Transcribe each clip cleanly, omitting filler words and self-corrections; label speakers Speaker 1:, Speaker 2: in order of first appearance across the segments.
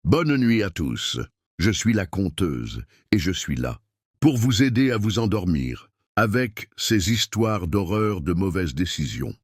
Speaker 1: Bonne nuit à tous. Je suis la conteuse et je suis là pour vous aider à vous endormir avec ces histoires d'horreur de mauvaises décisions.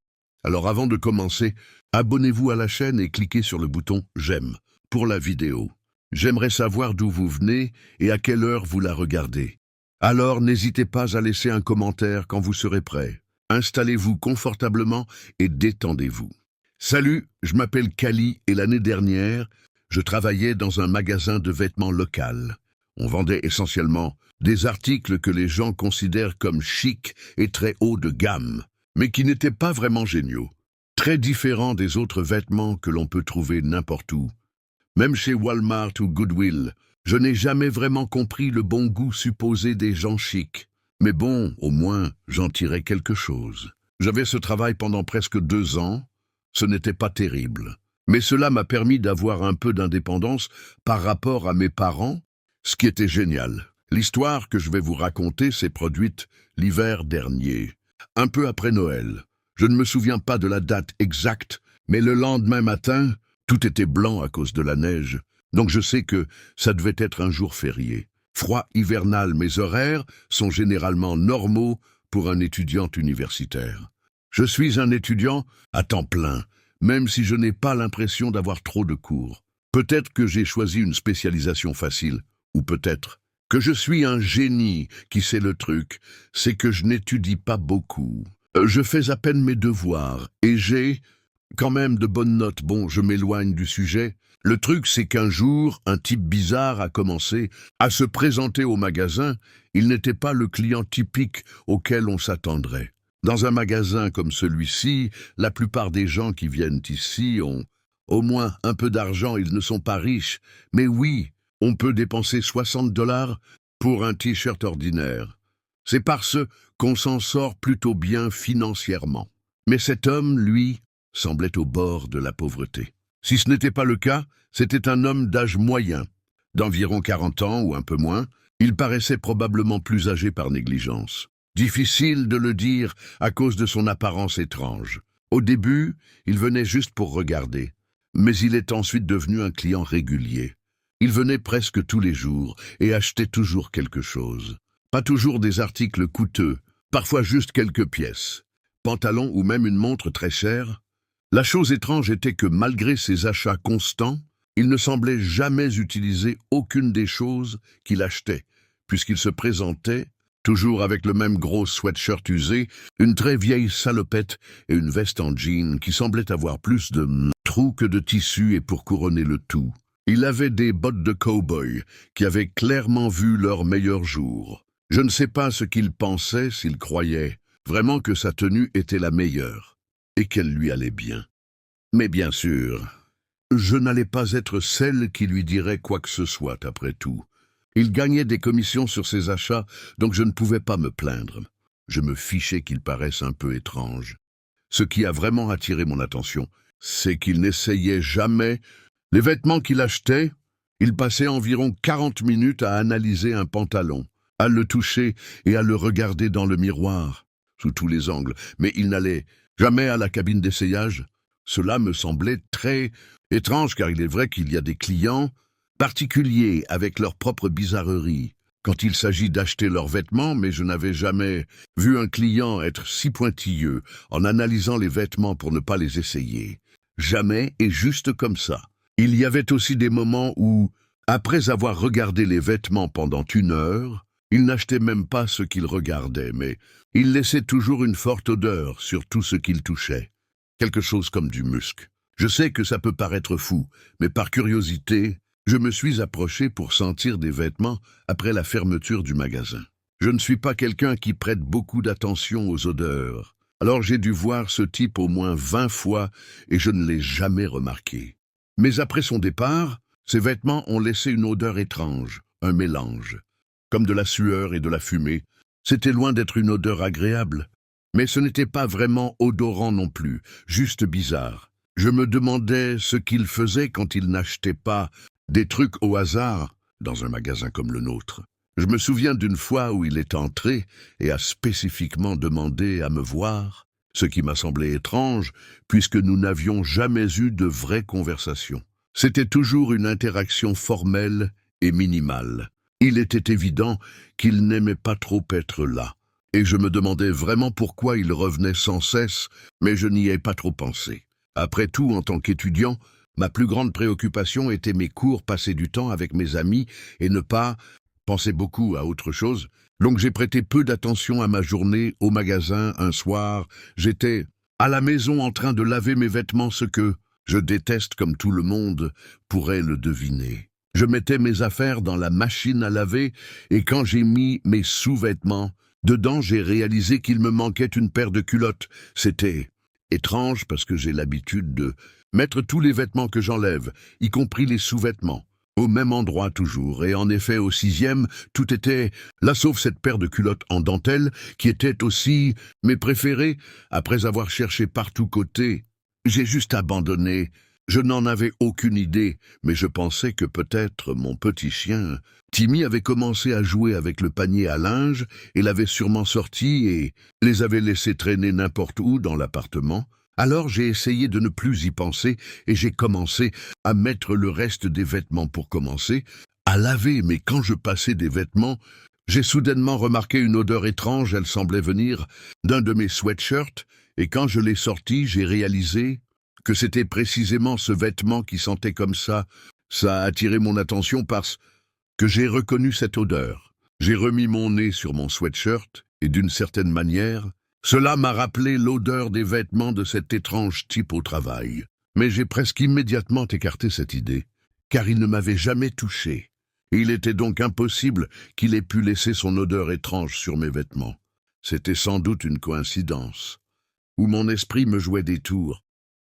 Speaker 1: Alors avant de commencer, abonnez-vous à la chaîne et cliquez sur le bouton « J'aime » pour la vidéo. J'aimerais savoir d'où vous venez et à quelle heure vous la regardez. Alors n'hésitez pas à laisser un commentaire quand vous serez prêt. Installez-vous confortablement et détendez-vous. Salut, je m'appelle Kali et l'année dernière, je travaillais dans un magasin de vêtements local. On vendait essentiellement des articles que les gens considèrent comme chics et très haut de gamme, mais qui n'étaient pas vraiment géniaux. Très différents des autres vêtements que l'on peut trouver n'importe où. Même chez Walmart ou Goodwill, je n'ai jamais vraiment compris le bon goût supposé des gens chics. Mais bon, au moins, j'en tirais quelque chose. J'avais ce travail pendant presque 2 ans. Ce n'était pas terrible. Mais cela m'a permis d'avoir un peu d'indépendance par rapport à mes parents, ce qui était génial. L'histoire que je vais vous raconter s'est produite l'hiver dernier, un peu après Noël. Je ne me souviens pas de la date exacte, mais le lendemain matin, tout était blanc à cause de la neige, donc je sais que ça devait être un jour férié. Froid hivernal, mes horaires sont généralement normaux pour un étudiant universitaire. Je suis un étudiant à temps plein, même si je n'ai pas l'impression d'avoir trop de cours. Peut-être que j'ai choisi une spécialisation facile, ou peut-être que je suis un génie, qui sait le truc, c'est que je n'étudie pas beaucoup. Je fais à peine mes devoirs, et j'ai quand même de bonnes notes. Bon, je m'éloigne du sujet. Le truc, c'est qu'un jour, un type bizarre a commencé à se présenter au magasin. Il n'était pas le client typique auquel on s'attendrait. Dans un magasin comme celui-ci, la plupart des gens qui viennent ici ont au moins un peu d'argent, ils ne sont pas riches. Mais oui, on peut dépenser 60 $ pour un t-shirt ordinaire. C'est parce qu'on s'en sort plutôt bien financièrement. Mais cet homme, lui, semblait au bord de la pauvreté. Si ce n'était pas le cas, c'était un homme d'âge moyen, d'environ 40 ans ou un peu moins. Il paraissait probablement plus âgé par négligence. Difficile de le dire à cause de son apparence étrange. Au début, il venait juste pour regarder, mais il est ensuite devenu un client régulier. Il venait presque tous les jours et achetait toujours quelque chose. Pas toujours des articles coûteux, parfois juste quelques pièces, pantalons ou même une montre très chère. La chose étrange était que malgré ses achats constants, il ne semblait jamais utiliser aucune des choses qu'il achetait, puisqu'il se présentait toujours avec le même gros sweatshirt usé, une très vieille salopette et une veste en jean qui semblait avoir plus de trous que de tissu, et pour couronner le tout, il avait des bottes de cow-boy qui avaient clairement vu leur meilleur jour. Je ne sais pas ce qu'il pensait, s'il croyait vraiment que sa tenue était la meilleure et qu'elle lui allait bien. Mais bien sûr, je n'allais pas être celle qui lui dirait quoi que ce soit après tout. Il gagnait des commissions sur ses achats, donc je ne pouvais pas me plaindre. Je me fichais qu'il paraisse un peu étrange. Ce qui a vraiment attiré mon attention, c'est qu'il n'essayait jamais les vêtements qu'il achetait. Il passait environ 40 minutes à analyser un pantalon, à le toucher et à le regarder dans le miroir, sous tous les angles, mais il n'allait jamais à la cabine d'essayage. Cela me semblait très étrange, car il est vrai qu'il y a des clients particuliers avec leurs propres bizarreries quand il s'agit d'acheter leurs vêtements, mais je n'avais jamais vu un client être si pointilleux en analysant les vêtements pour ne pas les essayer. Jamais, et juste comme ça. Il y avait aussi des moments où, après avoir regardé les vêtements pendant 1 heure, il n'achetait même pas ce qu'il regardait, mais il laissait toujours une forte odeur sur tout ce qu'il touchait. Quelque chose comme du musc. Je sais que ça peut paraître fou, mais par curiosité, je me suis approché pour sentir des vêtements après la fermeture du magasin. Je ne suis pas quelqu'un qui prête beaucoup d'attention aux odeurs, alors j'ai dû voir ce type au moins 20 fois et je ne l'ai jamais remarqué. Mais après son départ, ses vêtements ont laissé une odeur étrange, un mélange, comme de la sueur et de la fumée. C'était loin d'être une odeur agréable, mais ce n'était pas vraiment odorant non plus, juste bizarre. Je me demandais ce qu'il faisait quand il n'achetait pas des trucs au hasard dans un magasin comme le nôtre. Je me souviens d'une fois où il est entré et a spécifiquement demandé à me voir, ce qui m'a semblé étrange puisque nous n'avions jamais eu de vraie conversation. C'était toujours une interaction formelle et minimale. Il était évident qu'il n'aimait pas trop être là. Et je me demandais vraiment pourquoi il revenait sans cesse, mais je n'y ai pas trop pensé. Après tout, en tant qu'étudiant, ma plus grande préoccupation était mes cours, passer du temps avec mes amis et ne pas penser beaucoup à autre chose. Donc j'ai prêté peu d'attention à ma journée au magasin. Un soir, j'étais à la maison en train de laver mes vêtements, ce que je déteste comme tout le monde pourrait le deviner. Je mettais mes affaires dans la machine à laver et quand j'ai mis mes sous-vêtements dedans, j'ai réalisé qu'il me manquait une paire de culottes. C'était étrange parce que j'ai l'habitude de mettre tous les vêtements que j'enlève, y compris les sous-vêtements, au même endroit toujours. Et en effet, au 6e, tout était là sauf cette paire de culottes en dentelle qui était aussi mes préférées. Après avoir cherché partout côté, j'ai juste abandonné. Je n'en avais aucune idée, mais je pensais que peut-être mon petit chien, Timmy, avait commencé à jouer avec le panier à linge et l'avait sûrement sorti et les avait laissés traîner n'importe où dans l'appartement. Alors j'ai essayé de ne plus y penser et j'ai commencé à mettre le reste des vêtements pour commencer à laver. Mais quand je passais des vêtements, j'ai soudainement remarqué une odeur étrange. Elle semblait venir d'un de mes sweatshirts et quand je l'ai sorti, j'ai réalisé que c'était précisément ce vêtement qui sentait comme ça. Ça a attiré mon attention parce que j'ai reconnu cette odeur. J'ai remis mon nez sur mon sweatshirt et d'une certaine manière, cela m'a rappelé l'odeur des vêtements de cet étrange type au travail. Mais j'ai presque immédiatement écarté cette idée, car il ne m'avait jamais touché. Il était donc impossible qu'il ait pu laisser son odeur étrange sur mes vêtements. C'était sans doute une coïncidence, où mon esprit me jouait des tours.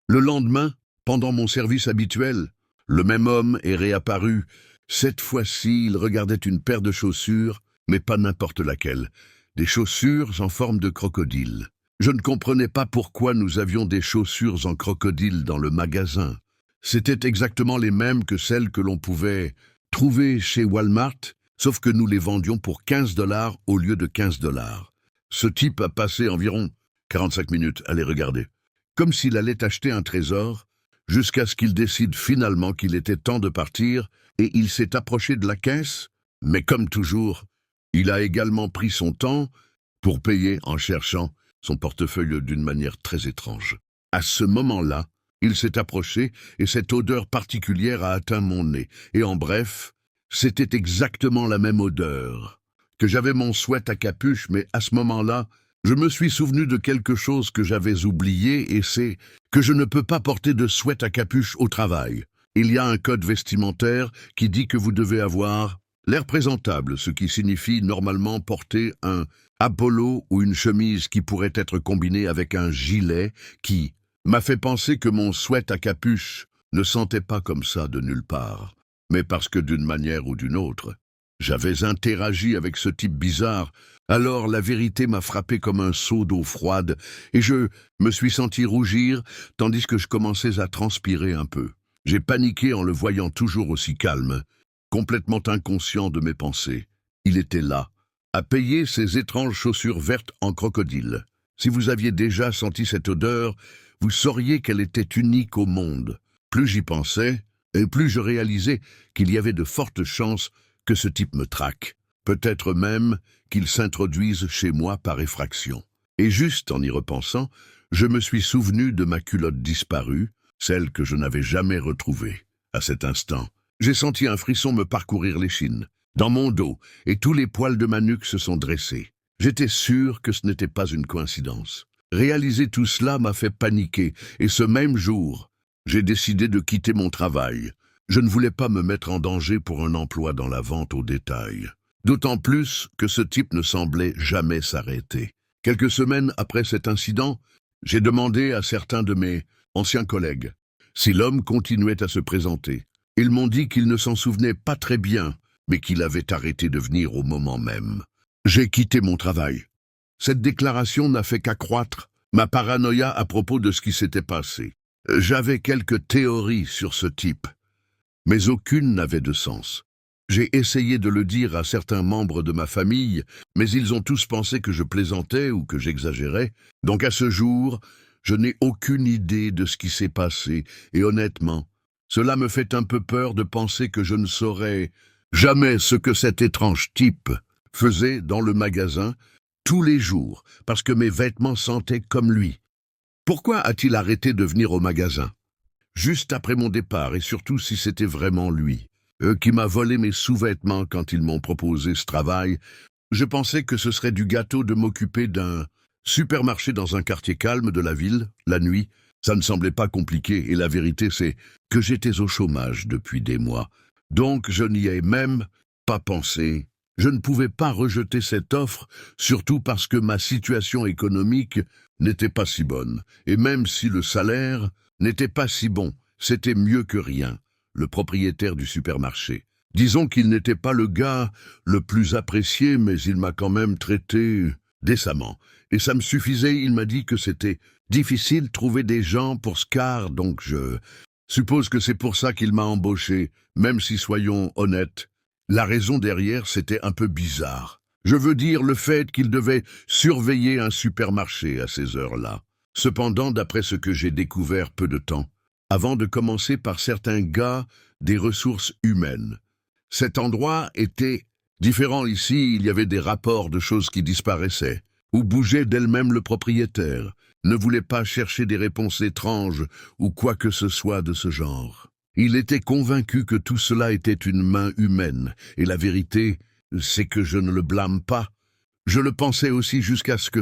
Speaker 1: Le lendemain, pendant mon service habituel, le même homme est réapparu. Cette fois-ci, il regardait une paire de chaussures, mais pas n'importe laquelle. Des chaussures en forme de crocodile. Je ne comprenais pas pourquoi nous avions des chaussures en crocodile dans le magasin. C'étaient exactement les mêmes que celles que l'on pouvait trouver chez Walmart, sauf que nous les vendions pour 15 $ au lieu de 15 $. Ce type a passé environ 45 minutes à les regarder, comme s'il allait acheter un trésor, jusqu'à ce qu'il décide finalement qu'il était temps de partir, et il s'est approché de la caisse, mais comme toujours, il a également pris son temps pour payer en cherchant son portefeuille d'une manière très étrange. À ce moment-là, il s'est approché et cette odeur particulière a atteint mon nez. Et en bref, c'était exactement la même odeur. Que j'avais mon sweat à capuche, mais à ce moment-là, je me suis souvenu de quelque chose que j'avais oublié et c'est que je ne peux pas porter de sweat à capuche au travail. Il y a un code vestimentaire qui dit que vous devez avoir l'air présentable, ce qui signifie normalement porter un Apollo ou une chemise qui pourrait être combinée avec un gilet qui m'a fait penser que mon sweat à capuche ne sentait pas comme ça de nulle part, mais parce que d'une manière ou d'une autre, j'avais interagi avec ce type bizarre. Alors la vérité m'a frappé comme un seau d'eau froide et je me suis senti rougir tandis que je commençais à transpirer un peu. J'ai paniqué en le voyant toujours aussi calme, complètement inconscient de mes pensées. Il était là, à payer ses étranges chaussures vertes en crocodile. Si vous aviez déjà senti cette odeur, vous sauriez qu'elle était unique au monde. Plus j'y pensais, et plus je réalisais qu'il y avait de fortes chances que ce type me traque. Peut-être même qu'il s'introduise chez moi par effraction. Et juste en y repensant, je me suis souvenu de ma culotte disparue, celle que je n'avais jamais retrouvée. À cet instant, j'ai senti un frisson me parcourir l'échine, dans mon dos, et tous les poils de ma nuque se sont dressés. J'étais sûr que ce n'était pas une coïncidence. Réaliser tout cela m'a fait paniquer, et ce même jour, j'ai décidé de quitter mon travail. Je ne voulais pas me mettre en danger pour un emploi dans la vente au détail. D'autant plus que ce type ne semblait jamais s'arrêter. Quelques semaines après cet incident, j'ai demandé à certains de mes anciens collègues si l'homme continuait à se présenter. Ils m'ont dit qu'ils ne s'en souvenaient pas très bien, mais qu'il avait arrêté de venir au moment même. J'ai quitté mon travail. Cette déclaration n'a fait qu'accroître ma paranoïa à propos de ce qui s'était passé. J'avais quelques théories sur ce type, mais aucune n'avait de sens. J'ai essayé de le dire à certains membres de ma famille, mais ils ont tous pensé que je plaisantais ou que j'exagérais. Donc à ce jour, je n'ai aucune idée de ce qui s'est passé, et honnêtement, Cela me fait un peu peur de penser que je ne saurais jamais ce que cet étrange type faisait dans le magasin tous les jours, parce que mes vêtements sentaient comme lui. Pourquoi a-t-il arrêté de venir au magasin juste après mon départ, et surtout si c'était vraiment lui, qui m'a volé mes sous-vêtements quand ils m'ont proposé ce travail? Je pensais que ce serait du gâteau de m'occuper d'un supermarché dans un quartier calme de la ville, la nuit. Ça ne semblait pas compliqué, et la vérité c'est que j'étais au chômage depuis des mois. Donc je n'y ai même pas pensé. Je ne pouvais pas rejeter cette offre, surtout parce que ma situation économique n'était pas si bonne. Et même si le salaire n'était pas si bon, c'était mieux que rien. Le propriétaire du supermarché. Disons qu'il n'était pas le gars le plus apprécié, mais il m'a quand même traité décemment. Et ça me suffisait, il m'a dit que c'était difficile de trouver des gens pour ce quart, donc je suppose que c'est pour ça qu'il m'a embauché, même si, soyons honnêtes, la raison derrière, c'était un peu bizarre. Je veux dire le fait qu'il devait surveiller un supermarché à ces heures-là. Cependant, d'après ce que j'ai découvert peu de temps, avant de commencer par certains gars des ressources humaines, cet endroit était différent ici, il y avait des rapports de choses qui disparaissaient, ou bougeait d'elle-même le propriétaire, ne voulait pas chercher des réponses étranges ou quoi que ce soit de ce genre. Il était convaincu que tout cela était une main humaine, et la vérité, c'est que je ne le blâme pas. Je le pensais aussi jusqu'à ce que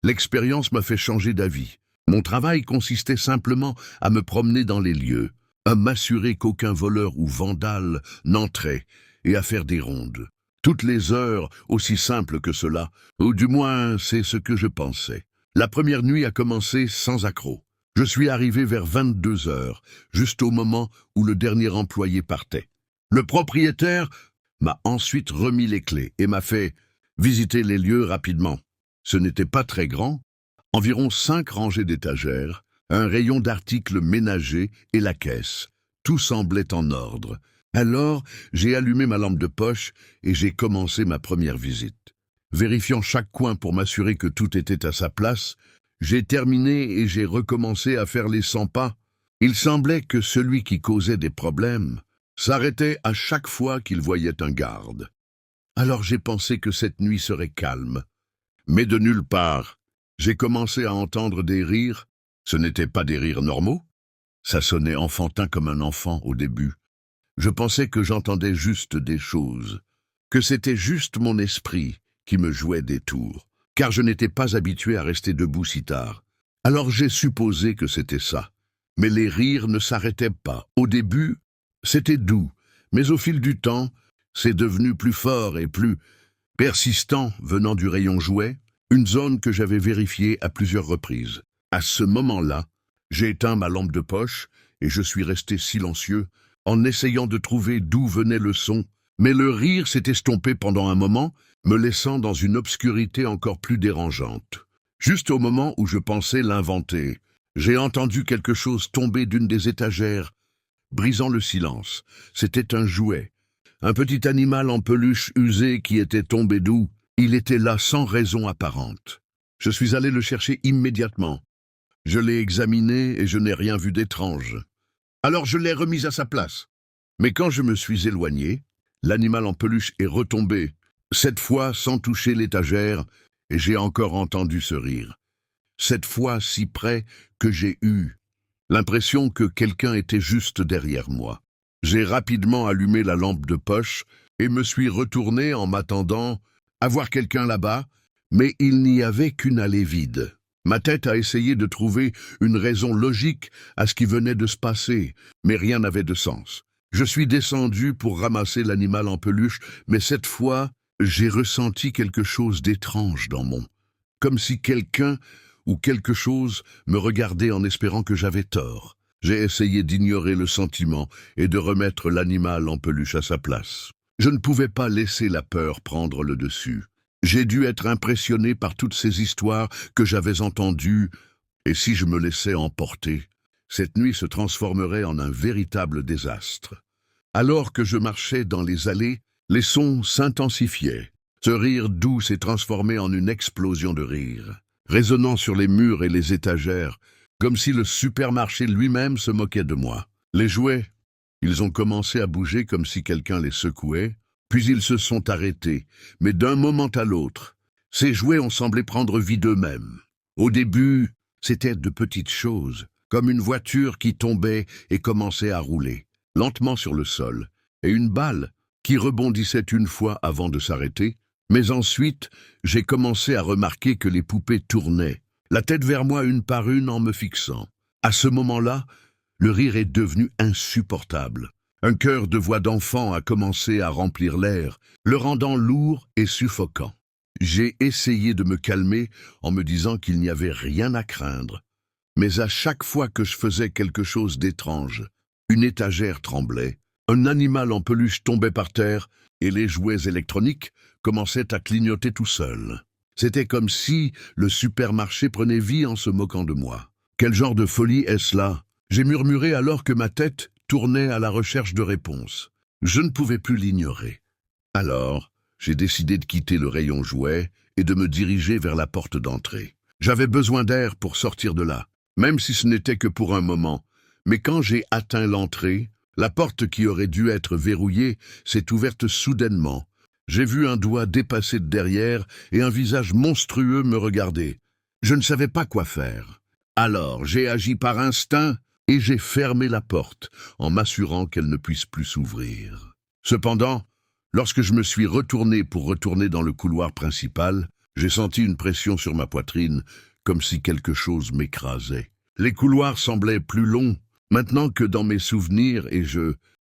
Speaker 1: l'expérience m'a fait changer d'avis. Mon travail consistait simplement à me promener dans les lieux, à m'assurer qu'aucun voleur ou vandale n'entrait, et à faire des rondes. Toutes les heures, aussi simple que cela, ou du moins c'est ce que je pensais. La première nuit a commencé sans accroc. Je suis arrivé vers 22 heures, juste au moment où le dernier employé partait. Le propriétaire m'a ensuite remis les clés et m'a fait visiter les lieux rapidement. Ce n'était pas très grand, environ 5 rangées d'étagères, un rayon d'articles ménagers et la caisse. Tout semblait en ordre. Alors, j'ai allumé ma lampe de poche et j'ai commencé ma première visite. Vérifiant chaque coin pour m'assurer que tout était à sa place, j'ai terminé et j'ai recommencé à faire les 100 pas. Il semblait que celui qui causait des problèmes s'arrêtait à chaque fois qu'il voyait un garde. Alors j'ai pensé que cette nuit serait calme. Mais de nulle part, j'ai commencé à entendre des rires. Ce n'étaient pas des rires normaux. Ça sonnait enfantin comme un enfant au début. Je pensais que j'entendais juste des choses, que c'était juste mon esprit qui me jouait des tours, car je n'étais pas habitué à rester debout si tard. Alors j'ai supposé que c'était ça. Mais les rires ne s'arrêtaient pas. Au début, c'était doux, mais au fil du temps, c'est devenu plus fort et plus persistant venant du rayon jouet, une zone que j'avais vérifiée à plusieurs reprises. À ce moment-là, j'ai éteint ma lampe de poche et je suis resté silencieux en essayant de trouver d'où venait le son, mais le rire s'est estompé pendant un moment, me laissant dans une obscurité encore plus dérangeante. Juste au moment où je pensais l'inventer, j'ai entendu quelque chose tomber d'une des étagères, brisant le silence. C'était un jouet, un petit animal en peluche usé qui était tombé d'où. Il était là sans raison apparente. Je suis allé le chercher immédiatement. Je l'ai examiné et je n'ai rien vu d'étrange. Alors je l'ai remis à sa place. Mais quand je me suis éloigné, l'animal en peluche est retombé, cette fois sans toucher l'étagère, et j'ai encore entendu ce rire. Cette fois si près que j'ai eu l'impression que quelqu'un était juste derrière moi. J'ai rapidement allumé la lampe de poche et me suis retourné en m'attendant à voir quelqu'un là-bas, mais il n'y avait qu'une allée vide. Ma tête a essayé de trouver une raison logique à ce qui venait de se passer, mais rien n'avait de sens. Je suis descendu pour ramasser l'animal en peluche, mais cette fois, j'ai ressenti quelque chose d'étrange dans comme si quelqu'un ou quelque chose me regardait en espérant que j'avais tort. J'ai essayé d'ignorer le sentiment et de remettre l'animal en peluche à sa place. Je ne pouvais pas laisser la peur prendre le dessus. J'ai dû être impressionné par toutes ces histoires que j'avais entendues, et si je me laissais emporter, cette nuit se transformerait en un véritable désastre. Alors que je marchais dans les allées, les sons s'intensifiaient. Ce rire doux s'est transformé en une explosion de rire, résonnant sur les murs et les étagères, comme si le supermarché lui-même se moquait de moi. Les jouets, ils ont commencé à bouger comme si quelqu'un les secouait, puis ils se sont arrêtés, mais d'un moment à l'autre, ces jouets ont semblé prendre vie d'eux-mêmes. Au début, c'était de petites choses, comme une voiture qui tombait et commençait à rouler, lentement sur le sol, et une balle qui rebondissait une fois avant de s'arrêter, mais ensuite, j'ai commencé à remarquer que les poupées tournaient, la tête vers moi une par une en me fixant. À ce moment-là, le rire est devenu insupportable. Un chœur de voix d'enfant a commencé à remplir l'air, le rendant lourd et suffocant. J'ai essayé de me calmer en me disant qu'il n'y avait rien à craindre. Mais à chaque fois que je faisais quelque chose d'étrange, une étagère tremblait, un animal en peluche tombait par terre et les jouets électroniques commençaient à clignoter tout seuls. C'était comme si le supermarché prenait vie en se moquant de moi. Quel genre de folie est-ce là? J'ai murmuré alors que ma tête tournait à la recherche de réponses. Je ne pouvais plus l'ignorer. Alors, j'ai décidé de quitter le rayon jouets et de me diriger vers la porte d'entrée. J'avais besoin d'air pour sortir de là, même si ce n'était que pour un moment. Mais quand j'ai atteint l'entrée, la porte qui aurait dû être verrouillée s'est ouverte soudainement. J'ai vu un doigt dépasser de derrière et un visage monstrueux me regarder. Je ne savais pas quoi faire. Alors, j'ai agi par instinct et j'ai fermé la porte en m'assurant qu'elle ne puisse plus s'ouvrir. Cependant, lorsque je me suis retourné pour retourner dans le couloir principal, j'ai senti une pression sur ma poitrine, comme si quelque chose m'écrasait. Les couloirs semblaient plus longs, maintenant que dans mes souvenirs, et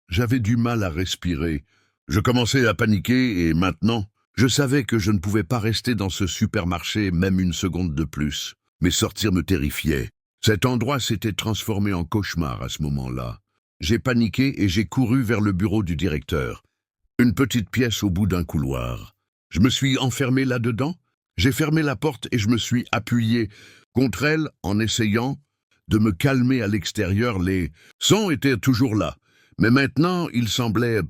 Speaker 1: j'avais du mal à respirer. Je commençais à paniquer et maintenant, je savais que je ne pouvais pas rester dans ce supermarché même une seconde de plus. Mais sortir me terrifiait. Cet endroit s'était transformé en cauchemar à ce moment-là. J'ai paniqué et j'ai couru vers le bureau du directeur. Une petite pièce au bout d'un couloir. Je me suis enfermé là-dedans. J'ai fermé la porte et je me suis appuyé contre elle en essayant de me calmer à l'extérieur. Les sons étaient toujours là, mais maintenant ils semblaient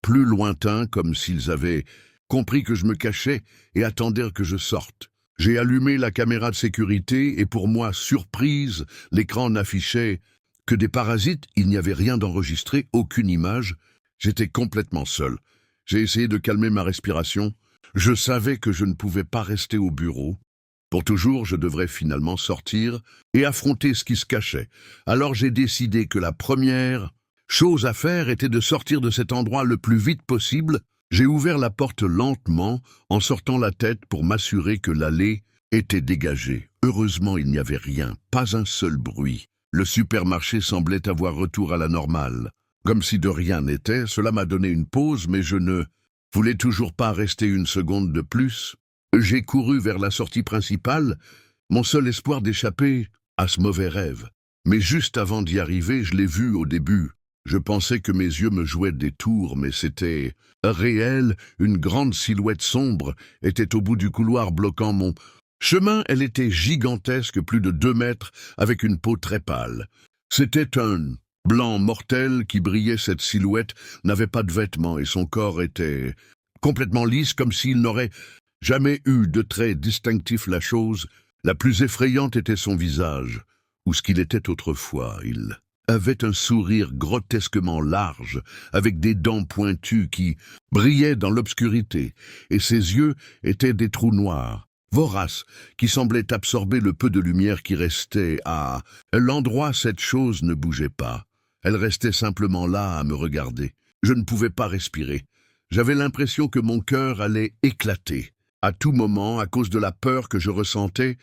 Speaker 1: plus lointains, comme s'ils avaient compris que je me cachais et attendaient que je sorte. J'ai allumé la caméra de sécurité et pour moi, surprise, l'écran n'affichait que des parasites. Il n'y avait rien d'enregistré, aucune image. J'étais complètement seul. J'ai essayé de calmer ma respiration. Je savais que je ne pouvais pas rester au bureau. Pour toujours, je devrais finalement sortir et affronter ce qui se cachait. Alors j'ai décidé que la première chose à faire était de sortir de cet endroit le plus vite possible. J'ai ouvert la porte lentement, en sortant la tête pour m'assurer que l'allée était dégagée. Heureusement, il n'y avait rien, pas un seul bruit. Le supermarché semblait avoir retour à la normale. Comme si de rien n'était, cela m'a donné une pause, mais je ne voulais toujours pas rester une seconde de plus. J'ai couru vers la sortie principale, mon seul espoir d'échapper à ce mauvais rêve. Mais juste avant d'y arriver, je l'ai vu au début. Je pensais que mes yeux me jouaient des tours, mais c'était réel. Une grande silhouette sombre était au bout du couloir bloquant mon chemin. Elle était gigantesque, plus de 2 mètres, avec une peau très pâle. C'était un blanc mortel qui brillait. Cette silhouette n'avait pas de vêtements et son corps était complètement lisse, comme s'il n'aurait jamais eu de traits distinctifs. La chose la plus effrayante était son visage, ou ce qu'il était autrefois. Il avait un sourire grotesquement large, avec des dents pointues qui brillaient dans l'obscurité, et ses yeux étaient des trous noirs, voraces, qui semblaient absorber le peu de lumière qui restait à l'endroit. Cette chose ne bougeait pas. Elle restait simplement là à me regarder. Je ne pouvais pas respirer. J'avais l'impression que mon cœur allait éclater. À tout moment, à cause de la peur que je ressentais,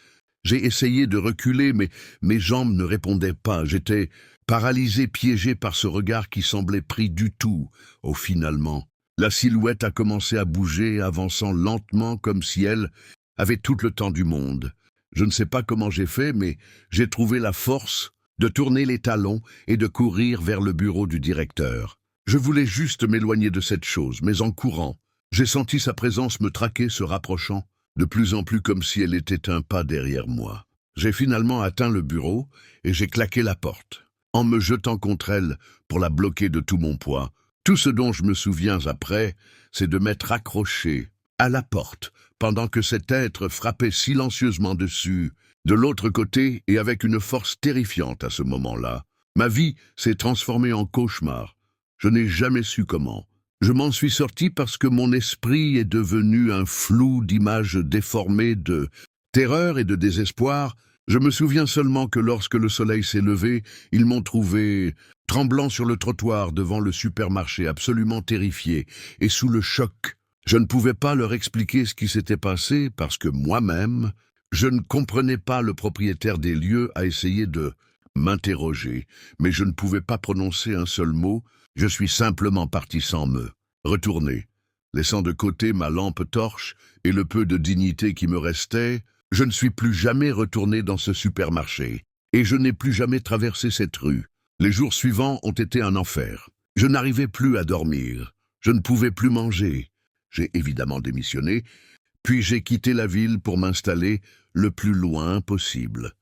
Speaker 1: j'ai essayé de reculer, mais mes jambes ne répondaient pas. J'étais paralysé, piégé par ce regard qui semblait pris du tout. Oh, finalement, la silhouette a commencé à bouger, avançant lentement comme si elle avait tout le temps du monde. Je ne sais pas comment j'ai fait, mais j'ai trouvé la force de tourner les talons et de courir vers le bureau du directeur. Je voulais juste m'éloigner de cette chose, mais en courant, j'ai senti sa présence me traquer, se rapprochant, de plus en plus comme si elle était un pas derrière moi. J'ai finalement atteint le bureau et j'ai claqué la porte, en me jetant contre elle pour la bloquer de tout mon poids. Tout ce dont je me souviens après, c'est de m'être accroché à la porte, pendant que cet être frappait silencieusement dessus, de l'autre côté et avec une force terrifiante à ce moment-là. Ma vie s'est transformée en cauchemar. Je n'ai jamais su comment. Je m'en suis sorti parce que mon esprit est devenu un flou d'images déformées de terreur et de désespoir. Je me souviens seulement que lorsque le soleil s'est levé, ils m'ont trouvé tremblant sur le trottoir devant le supermarché, absolument terrifié et sous le choc. Je ne pouvais pas leur expliquer ce qui s'était passé parce que moi-même, je ne comprenais pas. Le propriétaire des lieux a essayé de m'interroger, mais je ne pouvais pas prononcer un seul mot. Je suis simplement parti sans me retourner. Laissant de côté ma lampe torche et le peu de dignité qui me restait, je ne suis plus jamais retourné dans ce supermarché, et je n'ai plus jamais traversé cette rue. Les jours suivants ont été un enfer. Je n'arrivais plus à dormir. Je ne pouvais plus manger. J'ai évidemment démissionné, puis j'ai quitté la ville pour m'installer le plus loin possible.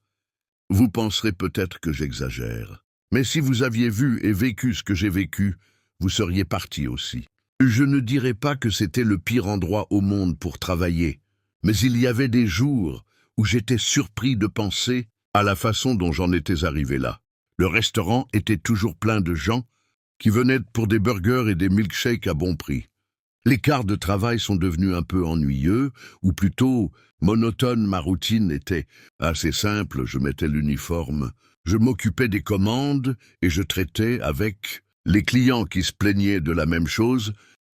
Speaker 1: Vous penserez peut-être que j'exagère, mais si vous aviez vu et vécu ce que j'ai vécu, vous seriez parti aussi. Je ne dirais pas que c'était le pire endroit au monde pour travailler, mais il y avait des jours où j'étais surpris de penser à la façon dont j'en étais arrivé là. Le restaurant était toujours plein de gens qui venaient pour des burgers et des milkshakes à bon prix. Les quarts de travail sont devenus un peu ennuyeux, ou plutôt monotone. Ma routine était assez simple. Je mettais l'uniforme, je m'occupais des commandes et je traitais avec les clients qui se plaignaient de la même chose.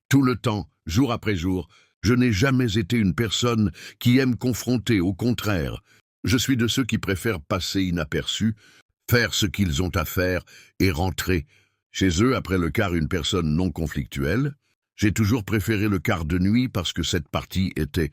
Speaker 1: Tout le temps, jour après jour, je n'ai jamais été une personne qui aime confronter. Au contraire, je suis de ceux qui préfèrent passer inaperçus, faire ce qu'ils ont à faire et rentrer chez eux après le quart. Une personne non conflictuelle. J'ai toujours préféré le quart de nuit parce que cette partie était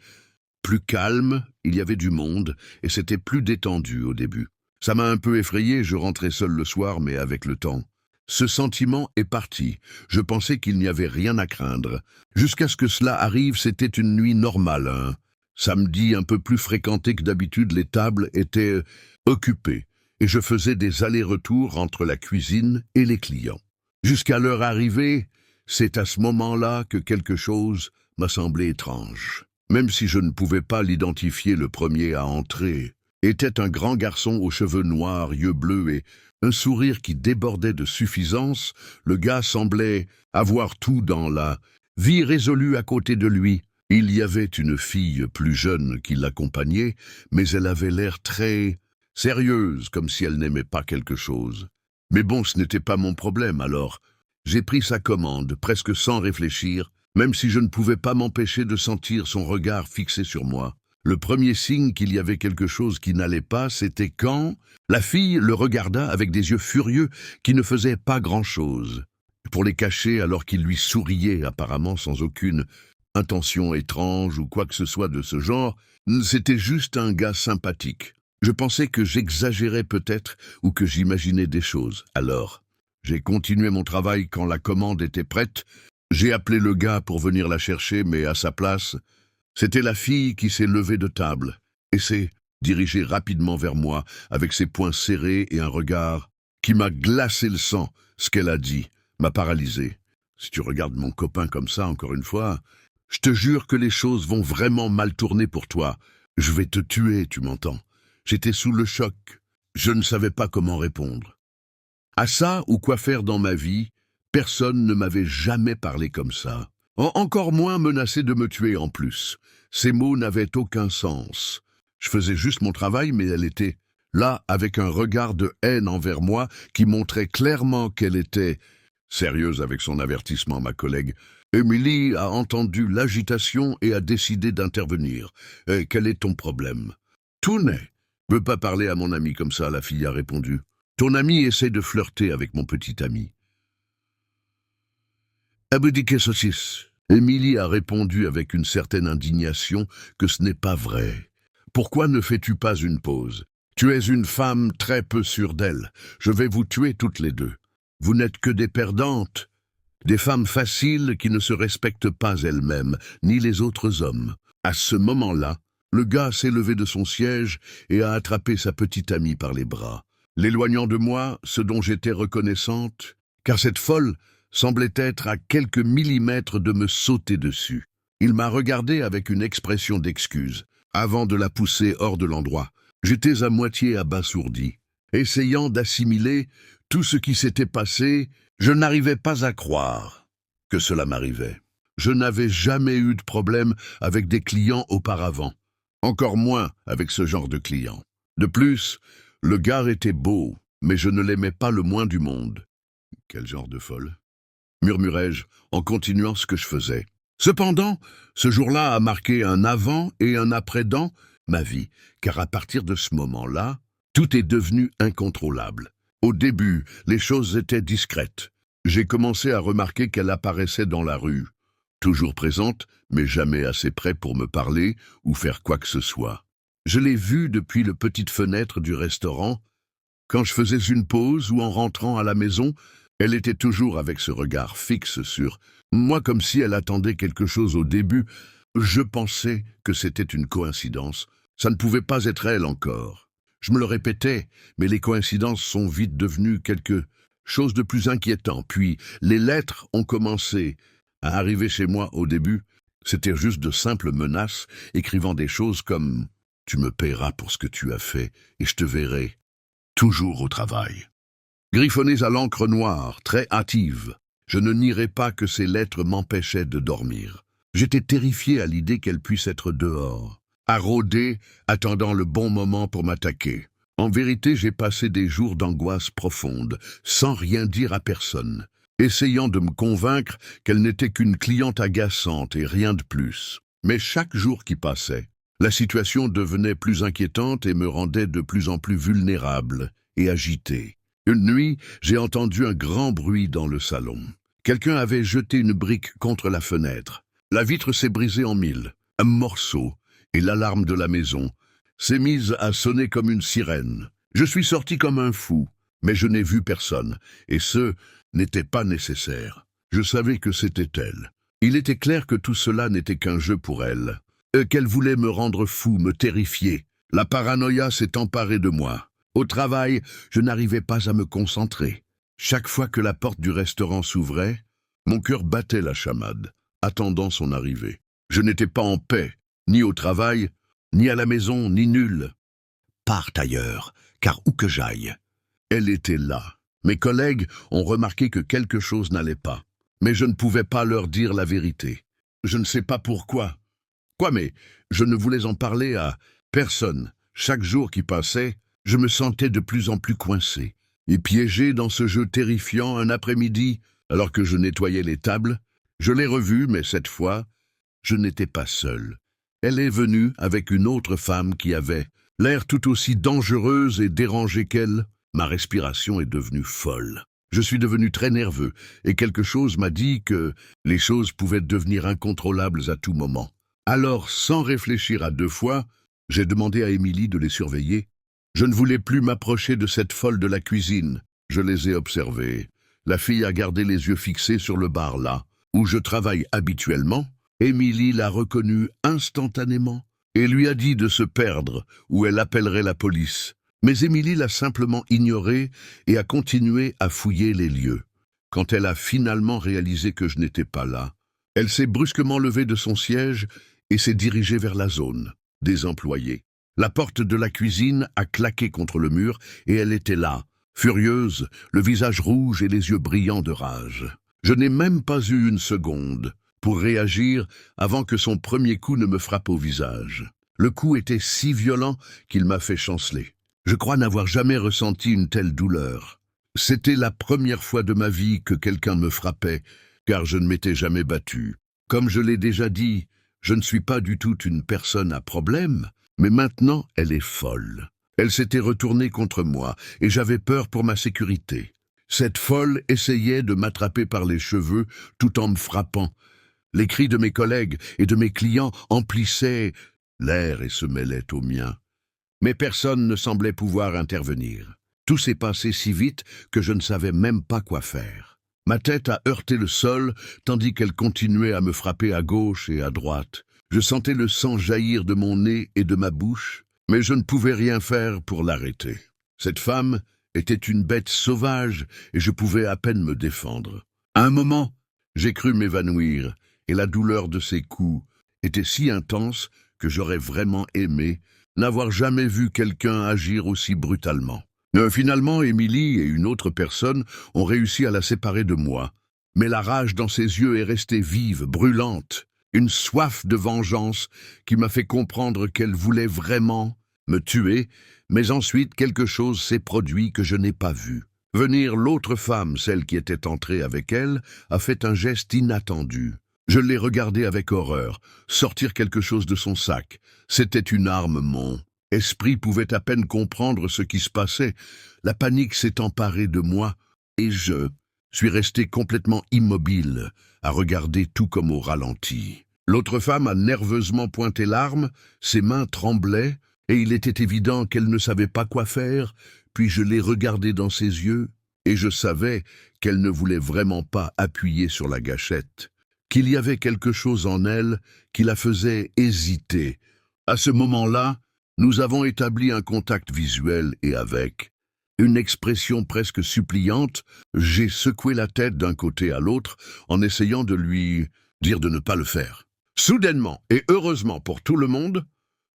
Speaker 1: plus calme, il y avait du monde et c'était plus détendu au début. Ça m'a un peu effrayé, je rentrais seul le soir, mais avec le temps, ce sentiment est parti. Je pensais qu'il n'y avait rien à craindre. Jusqu'à ce que cela arrive, c'était une nuit normale. Un samedi un peu plus fréquenté que d'habitude, les tables étaient occupées et je faisais des allers-retours entre la cuisine et les clients. Jusqu'à l'heure arrivée, c'est à ce moment-là que quelque chose m'a semblé étrange. Même si je ne pouvais pas l'identifier, le premier à entrer était un grand garçon aux cheveux noirs, yeux bleus et un sourire qui débordait de suffisance. Le gars semblait avoir tout dans la vie résolue à côté de lui. Il y avait une fille plus jeune qui l'accompagnait, mais elle avait l'air très sérieuse, comme si elle n'aimait pas quelque chose. Mais bon, ce n'était pas mon problème, alors j'ai pris sa commande, presque sans réfléchir, même si je ne pouvais pas m'empêcher de sentir son regard fixé sur moi. Le premier signe qu'il y avait quelque chose qui n'allait pas, c'était quand la fille le regarda avec des yeux furieux qui ne faisaient pas grand-chose. Pour les cacher, alors qu'il lui souriait apparemment sans aucune intention étrange ou quoi que ce soit de ce genre, c'était juste un gars sympathique. Je pensais que j'exagérais peut-être ou que j'imaginais des choses. Alors, j'ai continué mon travail. Quand la commande était prête, j'ai appelé le gars pour venir la chercher, mais à sa place, c'était la fille qui s'est levée de table et s'est dirigée rapidement vers moi avec ses poings serrés et un regard qui m'a glacé le sang. Ce qu'elle a dit m'a paralysé. Si tu regardes mon copain comme ça, encore une fois, je te jure que les choses vont vraiment mal tourner pour toi. Je vais te tuer, tu m'entends? J'étais sous le choc. Je ne savais pas comment répondre. À ça ou quoi faire dans ma vie, personne ne m'avait jamais parlé comme ça. Encore moins menacé de me tuer en plus. Ces mots n'avaient aucun sens. Je faisais juste mon travail, mais elle était là avec un regard de haine envers moi qui montrait clairement qu'elle était sérieuse. Avec son avertissement, ma collègue Emily a entendu l'agitation et a décidé d'intervenir. « Quel est ton problème ?»« Tout n'est. Ne veux pas parler à mon ami comme ça, la fille a répondu. Ton ami essaie de flirter avec mon petit ami. » Abdiquer saucisse. Émilie a répondu avec une certaine indignation que ce n'est pas vrai. Pourquoi ne fais-tu pas une pause? Tu es une femme très peu sûre d'elle. Je vais vous tuer toutes les deux. Vous n'êtes que des perdantes, des femmes faciles qui ne se respectent pas elles-mêmes, ni les autres hommes. À ce moment-là, le gars s'est levé de son siège et a attrapé sa petite amie par les bras, l'éloignant de moi, ce dont j'étais reconnaissante, car cette folle semblait être à quelques millimètres de me sauter dessus. Il m'a regardé avec une expression d'excuse, avant de la pousser hors de l'endroit. J'étais à moitié abasourdi, essayant d'assimiler Tout ce qui s'était passé, je n'arrivais pas à croire que cela m'arrivait. Je n'avais jamais eu de problème avec des clients auparavant, encore moins avec ce genre de client. De plus, le gars était beau, mais je ne l'aimais pas le moins du monde. Quel genre de folle, murmurai-je en continuant ce que je faisais. Cependant, ce jour-là a marqué un avant et un après dans ma vie, car à partir de ce moment-là, tout est devenu incontrôlable. Au début, les choses étaient discrètes. J'ai commencé à remarquer qu'elle apparaissait dans la rue, toujours présente, mais jamais assez près pour me parler ou faire quoi que ce soit. Je l'ai vue depuis la petite fenêtre du restaurant. Quand je faisais une pause ou en rentrant à la maison, elle était toujours avec ce regard fixe sur moi comme si elle attendait quelque chose au début. Je pensais que c'était une coïncidence. Ça ne pouvait pas être elle encore. Je me le répétais, mais les coïncidences sont vite devenues quelque chose de plus inquiétant. Puis les lettres ont commencé à arriver chez moi au début. C'était juste de simples menaces, écrivant des choses comme « Tu me paieras pour ce que tu as fait et je te verrai toujours au travail ». Griffonnées à l'encre noire, très hâtive, je ne nierai pas que ces lettres m'empêchaient de dormir. J'étais terrifié à l'idée qu'elle puisse être dehors, à rôder, attendant le bon moment pour m'attaquer. En vérité, j'ai passé des jours d'angoisse profonde, sans rien dire à personne, essayant de me convaincre qu'elle n'était qu'une cliente agaçante et rien de plus. Mais chaque jour qui passait, la situation devenait plus inquiétante et me rendait de plus en plus vulnérable et agité. Une nuit, j'ai entendu un grand bruit dans le salon. Quelqu'un avait jeté une brique contre la fenêtre. La vitre s'est brisée en mille, un morceau, et l'alarme de la maison s'est mise à sonner comme une sirène. Je suis sorti comme un fou, mais je n'ai vu personne, et ce n'était pas nécessaire. Je savais que c'était elle. Il était clair que tout cela n'était qu'un jeu pour elle, qu'elle voulait me rendre fou, me terrifier. La paranoïa s'est emparée de moi. Au travail, je n'arrivais pas à me concentrer. Chaque fois que la porte du restaurant s'ouvrait, mon cœur battait la chamade, attendant son arrivée. Je n'étais pas en paix, ni au travail, ni à la maison, ni nulle. Part ailleurs, car où que j'aille. Elle était là. Mes collègues ont remarqué que quelque chose n'allait pas, mais je ne pouvais pas leur dire la vérité. Je ne sais pas pourquoi. Mais je ne voulais en parler à personne. Chaque jour qui passait, je me sentais de plus en plus coincé et piégé dans ce jeu terrifiant. Un après-midi, alors que je nettoyais les tables, je l'ai revue, mais cette fois, je n'étais pas seul. Elle est venue avec une autre femme qui avait l'air tout aussi dangereuse et dérangée qu'elle. Ma respiration est devenue folle. Je suis devenu très nerveux et quelque chose m'a dit que les choses pouvaient devenir incontrôlables à tout moment. Alors, sans réfléchir à deux fois, j'ai demandé à Émilie de les surveiller. Je ne voulais plus m'approcher de cette folle de la cuisine. Je les ai observées. La fille a gardé les yeux fixés sur le bar là, où je travaille habituellement. Émilie l'a reconnue instantanément et lui a dit de se perdre ou elle appellerait la police. Mais Émilie l'a simplement ignorée et a continué à fouiller les lieux. Quand elle a finalement réalisé que je n'étais pas là, elle s'est brusquement levée de son siège et s'est dirigée vers la zone des employés. La porte de la cuisine a claqué contre le mur et elle était là, furieuse, le visage rouge et les yeux brillants de rage. Je n'ai même pas eu une seconde pour réagir avant que son premier coup ne me frappe au visage. Le coup était si violent qu'il m'a fait chanceler. Je crois n'avoir jamais ressenti une telle douleur. C'était la première fois de ma vie que quelqu'un me frappait, car je ne m'étais jamais battu. Comme je l'ai déjà dit, je ne suis pas du tout une personne à problème, mais maintenant elle est folle. Elle s'était retournée contre moi, et j'avais peur pour ma sécurité. Cette folle essayait de m'attraper par les cheveux tout en me frappant. Les cris de mes collègues et de mes clients emplissaient l'air et se mêlaient aux miens. Mais personne ne semblait pouvoir intervenir. Tout s'est passé si vite que je ne savais même pas quoi faire. Ma tête a heurté le sol, tandis qu'elle continuait à me frapper à gauche et à droite. Je sentais le sang jaillir de mon nez et de ma bouche, mais je ne pouvais rien faire pour l'arrêter. Cette femme était une bête sauvage et je pouvais à peine me défendre. À un moment, j'ai cru m'évanouir, et la douleur de ses coups était si intense que j'aurais vraiment aimé n'avoir jamais vu quelqu'un agir aussi brutalement. Finalement, Émilie et une autre personne ont réussi à la séparer de moi. Mais la rage dans ses yeux est restée vive, brûlante. Une soif de vengeance qui m'a fait comprendre qu'elle voulait vraiment me tuer, mais ensuite quelque chose s'est produit que je n'ai pas vu. Venir l'autre femme, celle qui était entrée avec elle, a fait un geste inattendu. Je l'ai regardée avec horreur, sortir quelque chose de son sac. C'était une arme, mon esprit pouvait à peine comprendre ce qui se passait. La panique s'est emparée de moi et je suis resté complètement immobile, à regarder tout comme au ralenti. L'autre femme a nerveusement pointé l'arme, ses mains tremblaient, et il était évident qu'elle ne savait pas quoi faire, puis je l'ai regardée dans ses yeux, et je savais qu'elle ne voulait vraiment pas appuyer sur la gâchette, qu'il y avait quelque chose en elle qui la faisait hésiter. À ce moment-là, nous avons établi un contact visuel et avec une expression presque suppliante, j'ai secoué la tête d'un côté à l'autre en essayant de lui dire de ne pas le faire. Soudainement, et heureusement pour tout le monde,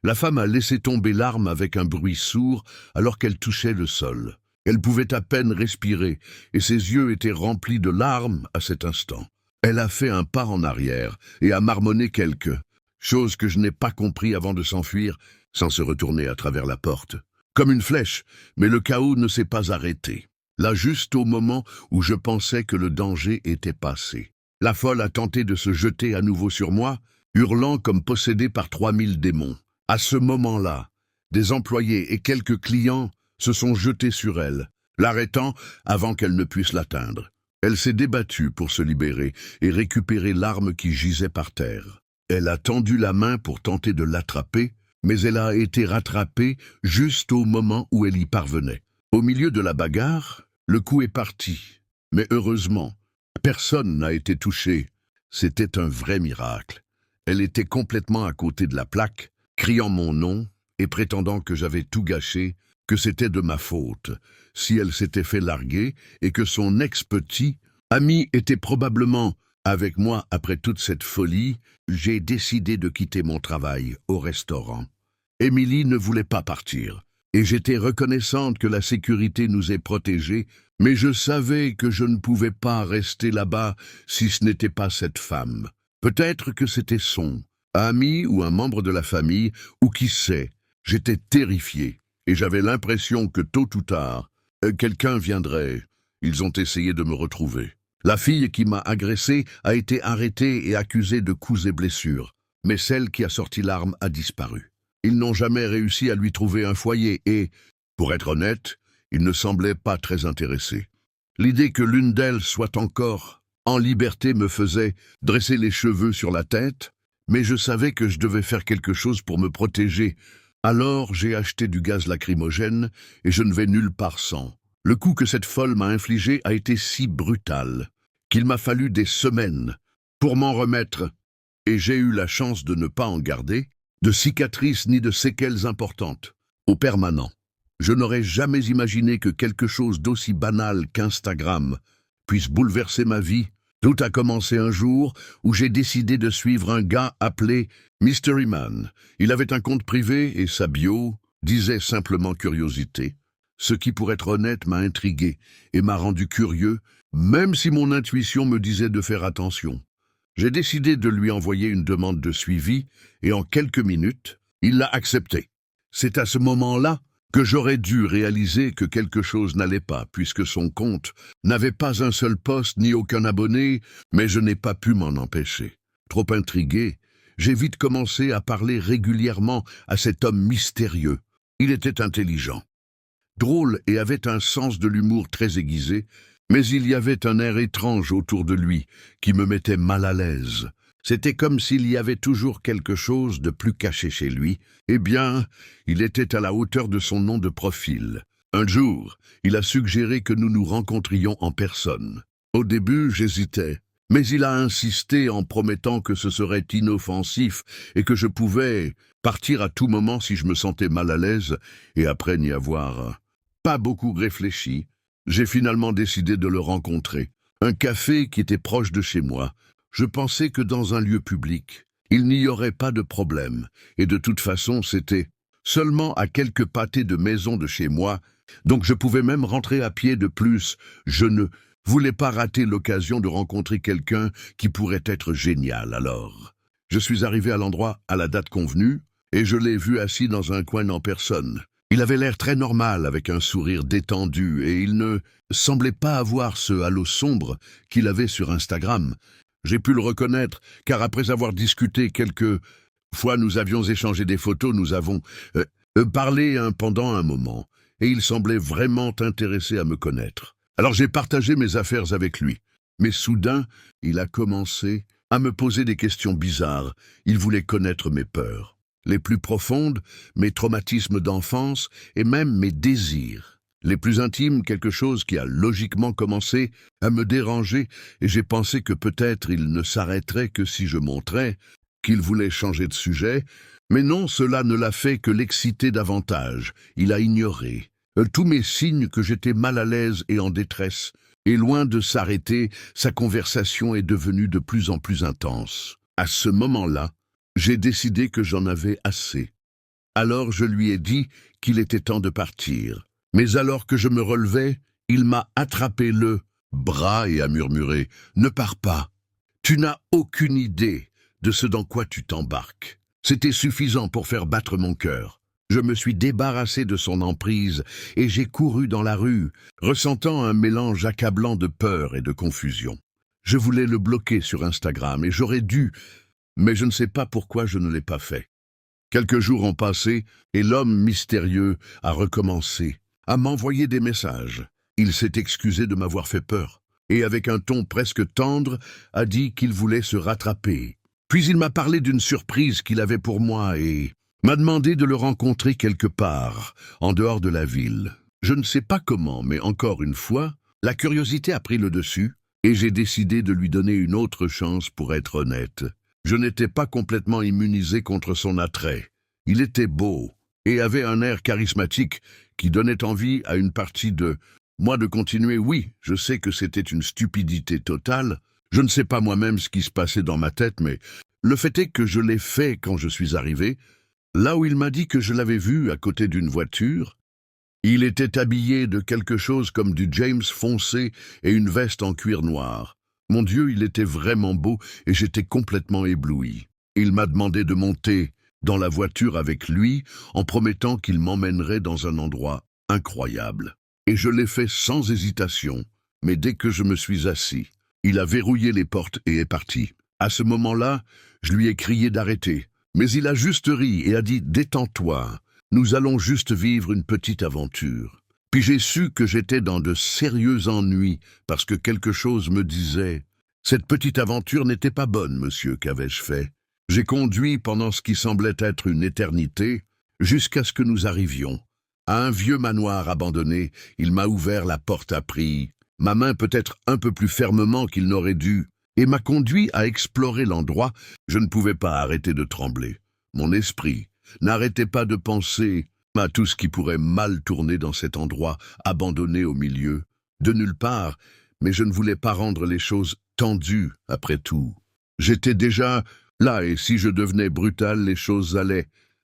Speaker 1: la femme a laissé tomber l'arme avec un bruit sourd alors qu'elle touchait le sol. Elle pouvait à peine respirer et ses yeux étaient remplis de larmes à cet instant. Elle a fait un pas en arrière et a marmonné quelque chose que je n'ai pas compris avant de s'enfuir sans se retourner à travers la porte. Comme une flèche, mais le chaos ne s'est pas arrêté. Là, juste au moment où je pensais que le danger était passé. La folle a tenté de se jeter à nouveau sur moi, hurlant comme possédée par 3000 démons. À ce moment-là, des employés et quelques clients se sont jetés sur elle, l'arrêtant avant qu'elle ne puisse l'atteindre. Elle s'est débattue pour se libérer et récupérer l'arme qui gisait par terre. Elle a tendu la main pour tenter de l'attraper, mais elle a été rattrapée juste au moment où elle y parvenait. Au milieu de la bagarre, le coup est parti. Mais heureusement, personne n'a été touché. C'était un vrai miracle. Elle était complètement à côté de la plaque, criant mon nom et prétendant que j'avais tout gâché, que c'était de ma faute, si elle s'était fait larguer et que son ex-petit ami était probablement avec moi après toute cette folie. J'ai décidé de quitter mon travail au restaurant. Émilie ne voulait pas partir, et j'étais reconnaissante que la sécurité nous ait protégés, mais je savais que je ne pouvais pas rester là-bas si ce n'était pas cette femme. Peut-être que c'était son ami ou un membre de la famille, ou qui sait. J'étais terrifié, et j'avais l'impression que tôt ou tard, quelqu'un viendrait. Ils ont essayé de me retrouver. La fille qui m'a agressé a été arrêtée et accusée de coups et blessures, mais celle qui a sorti l'arme a disparu. Ils n'ont jamais réussi à lui trouver un foyer et, pour être honnête, ils ne semblaient pas très intéressés. L'idée que l'une d'elles soit encore en liberté me faisait dresser les cheveux sur la tête, mais je savais que je devais faire quelque chose pour me protéger. Alors j'ai acheté du gaz lacrymogène et je ne vais nulle part sans. Le coup que cette folle m'a infligé a été si brutal qu'il m'a fallu des semaines pour m'en remettre, et j'ai eu la chance de ne pas en garder de cicatrices ni de séquelles importantes, au permanent. Je n'aurais jamais imaginé que quelque chose d'aussi banal qu'Instagram puisse bouleverser ma vie. Tout a commencé un jour où j'ai décidé de suivre un gars appelé Mystery Man. Il avait un compte privé et sa bio disait simplement curiosité. Ce qui, pour être honnête, m'a intrigué et m'a rendu curieux, même si mon intuition me disait de faire attention. J'ai décidé de lui envoyer une demande de suivi et en quelques minutes, il l'a acceptée. C'est à ce moment-là que j'aurais dû réaliser que quelque chose n'allait pas, puisque son compte n'avait pas un seul post ni aucun abonné, mais je n'ai pas pu m'en empêcher. Trop intrigué, j'ai vite commencé à parler régulièrement à cet homme mystérieux. Il était intelligent, drôle et avait un sens de l'humour très aiguisé, mais il y avait un air étrange autour de lui qui me mettait mal à l'aise. C'était comme s'il y avait toujours quelque chose de plus caché chez lui. Eh bien, il était à la hauteur de son nom de profil. Un jour, il a suggéré que nous nous rencontrions en personne. Au début, j'hésitais, mais il a insisté en promettant que ce serait inoffensif et que je pouvais partir à tout moment si je me sentais mal à l'aise, et après n'y avoir pas beaucoup réfléchi, j'ai finalement décidé de le rencontrer. Un café qui était proche de chez moi. Je pensais que dans un lieu public, il n'y aurait pas de problème, et de toute façon, c'était seulement à quelques pâtés de maison de chez moi Donc je pouvais même rentrer à pied de plus. Je ne voulais pas rater l'occasion de rencontrer quelqu'un qui pourrait être génial alors. Je suis arrivé à l'endroit à la date convenue et je l'ai vu assis dans un coin en personne. Il avait l'air très normal avec un sourire détendu et il ne semblait pas avoir ce halo sombre qu'il avait sur Instagram. J'ai pu le reconnaître car après avoir discuté quelques fois, nous avions échangé des photos, nous avons parlé pendant un moment et il semblait vraiment intéressé à me connaître. Alors j'ai partagé mes affaires avec lui. Mais soudain, il a commencé à me poser des questions bizarres. Il voulait connaître mes peurs les plus profondes, mes traumatismes d'enfance et même mes désirs les plus intimes, quelque chose qui a logiquement commencé à me déranger et j'ai pensé que peut-être il ne s'arrêterait que si je montrais qu'il voulait changer de sujet, mais non, cela ne l'a fait que l'exciter davantage. Il a ignoré tous mes signes que j'étais mal à l'aise et en détresse, et loin de s'arrêter, sa conversation est devenue de plus en plus intense. À ce moment-là, j'ai décidé que j'en avais assez. Alors je lui ai dit qu'il était temps de partir. Mais alors que je me relevais, il m'a attrapé le bras et a murmuré « Ne pars pas, tu n'as aucune idée de ce dans quoi tu t'embarques. » C'était suffisant pour faire battre mon cœur. Je me suis débarrassé de son emprise et j'ai couru dans la rue, ressentant un mélange accablant de peur et de confusion. Je voulais le bloquer sur Instagram et j'aurais dû, mais je ne sais pas pourquoi je ne l'ai pas fait. Quelques jours ont passé et l'homme mystérieux a recommencé à m'envoyer des messages. Il s'est excusé de m'avoir fait peur et avec un ton presque tendre a dit qu'il voulait se rattraper. Puis il m'a parlé d'une surprise qu'il avait pour moi et m'a demandé de le rencontrer quelque part, en dehors de la ville. Je ne sais pas comment, mais encore une fois, la curiosité a pris le dessus et j'ai décidé de lui donner une autre chance pour être honnête. Je n'étais pas complètement immunisé contre son attrait. Il était beau et avait un air charismatique qui donnait envie à une partie de moi de continuer. Oui, je sais que c'était une stupidité totale. Je ne sais pas moi-même ce qui se passait dans ma tête, mais le fait est que je l'ai fait quand je suis arrivé, là où il m'a dit que je l'avais vu à côté d'une voiture. Il était habillé de quelque chose comme du James foncé et une veste en cuir noir. Mon Dieu, il était vraiment beau et j'étais complètement ébloui. Il m'a demandé de monter dans la voiture avec lui en promettant qu'il m'emmènerait dans un endroit incroyable. Et je l'ai fait sans hésitation, mais dès que je me suis assis, il a verrouillé les portes et est parti. À ce moment-là, je lui ai crié d'arrêter, mais il a juste ri et a dit « Détends-toi, nous allons juste vivre une petite aventure ». Puis j'ai su que j'étais dans de sérieux ennuis parce que quelque chose me disait « Cette petite aventure n'était pas bonne, monsieur, qu'avais-je fait ?» J'ai conduit pendant ce qui semblait être une éternité jusqu'à ce que nous arrivions. À un vieux manoir abandonné, il m'a ouvert la porte à prix, ma main peut-être un peu plus fermement qu'il n'aurait dû, et m'a conduit à explorer l'endroit. Je ne pouvais pas arrêter de trembler. Mon esprit n'arrêtait pas de penser à tout ce qui pourrait mal tourner dans cet endroit, abandonné au milieu, de nulle part, mais je ne voulais pas rendre les choses tendues, après tout. J'étais déjà là, et si je devenais brutal, les choses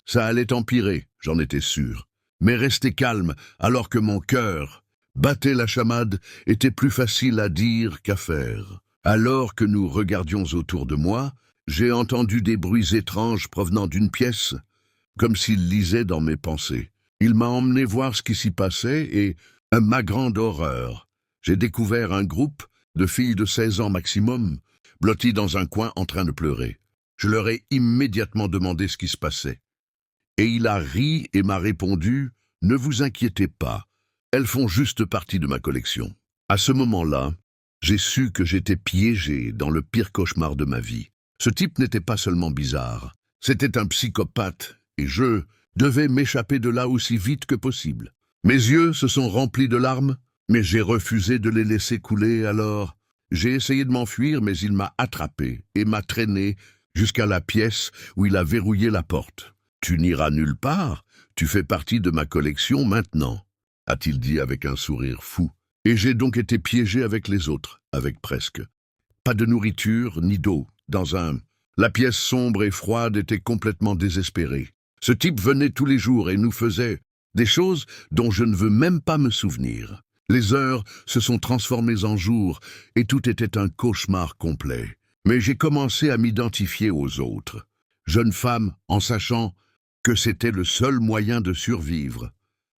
Speaker 1: ça allait empirer, j'en étais sûr. Mais rester calme, alors que mon cœur battait la chamade, était plus facile à dire qu'à faire. Alors que nous regardions autour de moi, j'ai entendu des bruits étranges provenant d'une pièce, comme s'il lisait dans mes pensées. Il m'a emmené voir ce qui s'y passait et, à ma grande horreur, j'ai découvert un groupe de filles de 16 ans maximum, blotties dans un coin en train de pleurer. Je leur ai immédiatement demandé ce qui se passait. Et il a ri et m'a répondu « Ne vous inquiétez pas, elles font juste partie de ma collection ». À ce moment-là, j'ai su que j'étais piégé dans le pire cauchemar de ma vie. Ce type n'était pas seulement bizarre, c'était un psychopathe et je devais m'échapper de là aussi vite que possible. Mes yeux se sont remplis de larmes, mais j'ai refusé de les laisser couler alors. J'ai essayé de m'enfuir, mais il m'a attrapé et m'a traîné jusqu'à la pièce où il a verrouillé la porte. « Tu n'iras nulle part, tu fais partie de ma collection maintenant », a-t-il dit avec un sourire fou. Et j'ai donc été piégé avec les autres, avec presque. Pas de nourriture ni d'eau, La pièce sombre et froide était complètement désespérée. Ce type venait tous les jours et nous faisait des choses dont je ne veux même pas me souvenir. Les heures se sont transformées en jours et tout était un cauchemar complet. Mais j'ai commencé à m'identifier aux autres. Jeune femme, en sachant que c'était le seul moyen de survivre,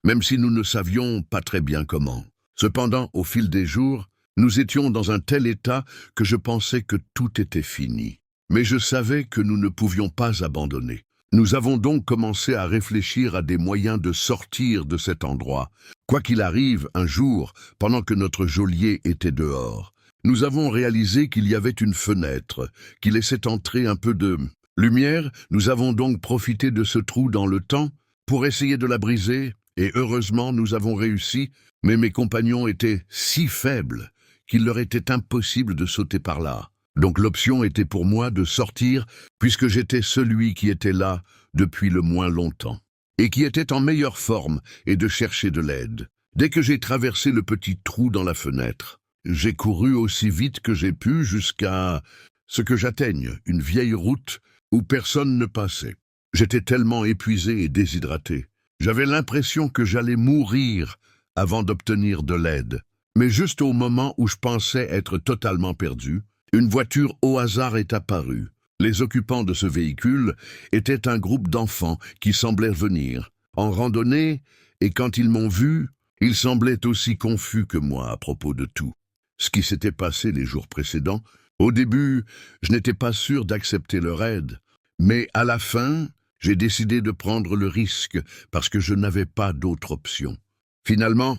Speaker 1: même si nous ne savions pas très bien comment. Cependant, au fil des jours, nous étions dans un tel état que je pensais que tout était fini. Mais je savais que nous ne pouvions pas abandonner. Nous avons donc commencé à réfléchir à des moyens de sortir de cet endroit. Quoi qu'il arrive, un jour, pendant que notre geôlier était dehors, nous avons réalisé qu'il y avait une fenêtre qui laissait entrer un peu de lumière. Nous avons donc profité de ce trou dans le temps pour essayer de la briser, et heureusement nous avons réussi, mais mes compagnons étaient si faibles qu'il leur était impossible de sauter par là. Donc l'option était pour moi de sortir, puisque j'étais celui qui était là depuis le moins longtemps, et qui était en meilleure forme, et de chercher de l'aide. Dès que j'ai traversé le petit trou dans la fenêtre, j'ai couru aussi vite que j'ai pu jusqu'à ce que j'atteigne une vieille route où personne ne passait. J'étais tellement épuisé et déshydraté. J'avais l'impression que j'allais mourir avant d'obtenir de l'aide. Mais juste au moment où je pensais être totalement perdu, une voiture au hasard est apparue. Les occupants de ce véhicule étaient un groupe d'enfants qui semblaient venir en randonnée, et quand ils m'ont vu, ils semblaient aussi confus que moi à propos de tout ce qui s'était passé les jours précédents. Au début, je n'étais pas sûr d'accepter leur aide, mais à la fin, j'ai décidé de prendre le risque parce que je n'avais pas d'autre option. Finalement,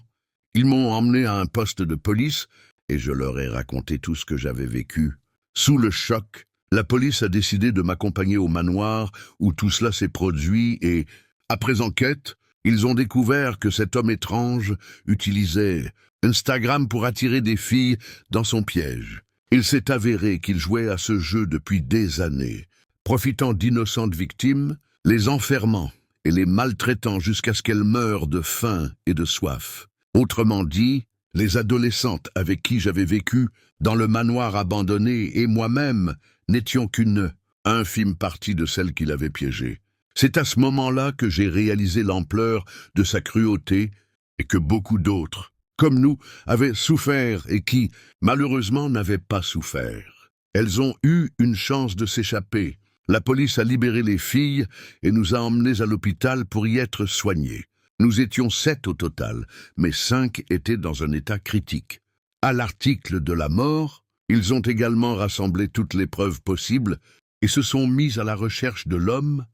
Speaker 1: ils m'ont emmené à un poste de police et je leur ai raconté tout ce que j'avais vécu. Sous le choc, la police a décidé de m'accompagner au manoir où tout cela s'est produit et, après enquête, ils ont découvert que cet homme étrange utilisait Instagram pour attirer des filles dans son piège. Il s'est avéré qu'il jouait à ce jeu depuis des années, profitant d'innocentes victimes, les enfermant et les maltraitant jusqu'à ce qu'elles meurent de faim et de soif. Autrement dit, les adolescentes avec qui j'avais vécu dans le manoir abandonné et moi-même n'étions qu'une infime partie de celle qu'il avait piégée. C'est à ce moment-là que j'ai réalisé l'ampleur de sa cruauté et que beaucoup d'autres, comme nous, avaient souffert et qui, malheureusement, n'avaient pas souffert. Elles ont eu une chance de s'échapper. La police a libéré les filles et nous a emmenés à l'hôpital pour y être soignées. Nous étions 7 au total, mais 5 étaient dans un état critique. À l'article de la mort, ils ont également rassemblé toutes les preuves possibles et se sont mis à la recherche de l'homme,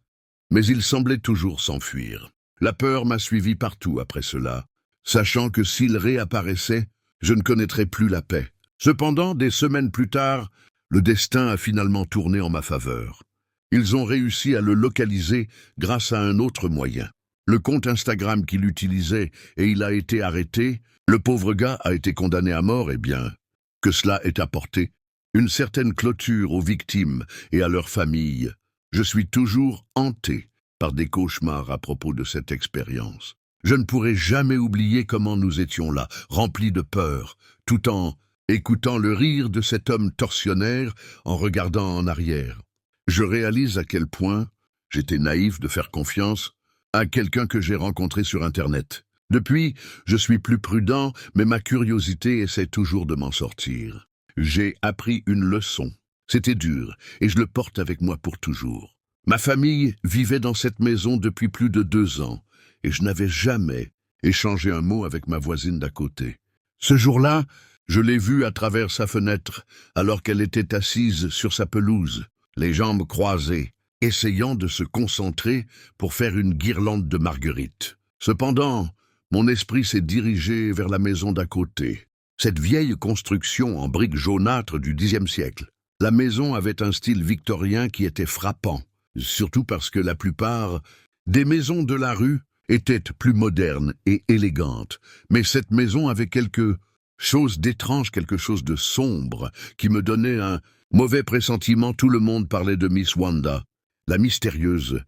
Speaker 1: mais il semblait toujours s'enfuir. La peur m'a suivi partout après cela, sachant que s'il réapparaissait, je ne connaîtrais plus la paix. Cependant, des semaines plus tard, le destin a finalement tourné en ma faveur. Ils ont réussi à le localiser grâce à un autre moyen. Le compte Instagram qu'il utilisait et il a été arrêté, le pauvre gars a été condamné à mort, et bien, que cela ait apporté une certaine clôture aux victimes et à leurs familles. Je suis toujours hanté par des cauchemars à propos de cette expérience. Je ne pourrai jamais oublier comment nous étions là, remplis de peur, tout en écoutant le rire de cet homme tortionnaire en regardant en arrière. Je réalise à quel point j'étais naïf de faire confiance à quelqu'un que j'ai rencontré sur Internet. Depuis, je suis plus prudent, mais ma curiosité essaie toujours de m'en sortir. J'ai appris une leçon. C'était dur, et je le porte avec moi pour toujours. Ma famille vivait dans cette maison depuis plus de 2 ans, et je n'avais jamais échangé un mot avec ma voisine d'à côté. Ce jour-là, je l'ai vue à travers sa fenêtre, alors qu'elle était assise sur sa pelouse, les jambes croisées, essayant de se concentrer pour faire une guirlande de marguerites. Cependant, mon esprit s'est dirigé vers la maison d'à côté, cette vieille construction en briques jaunâtres du Xe siècle. La maison avait un style victorien qui était frappant, surtout parce que la plupart des maisons de la rue étaient plus modernes et élégantes. Mais cette maison avait quelque chose d'étrange, quelque chose de sombre, qui me donnait un mauvais pressentiment. Tout le monde parlait de Miss Wanda, la mystérieuse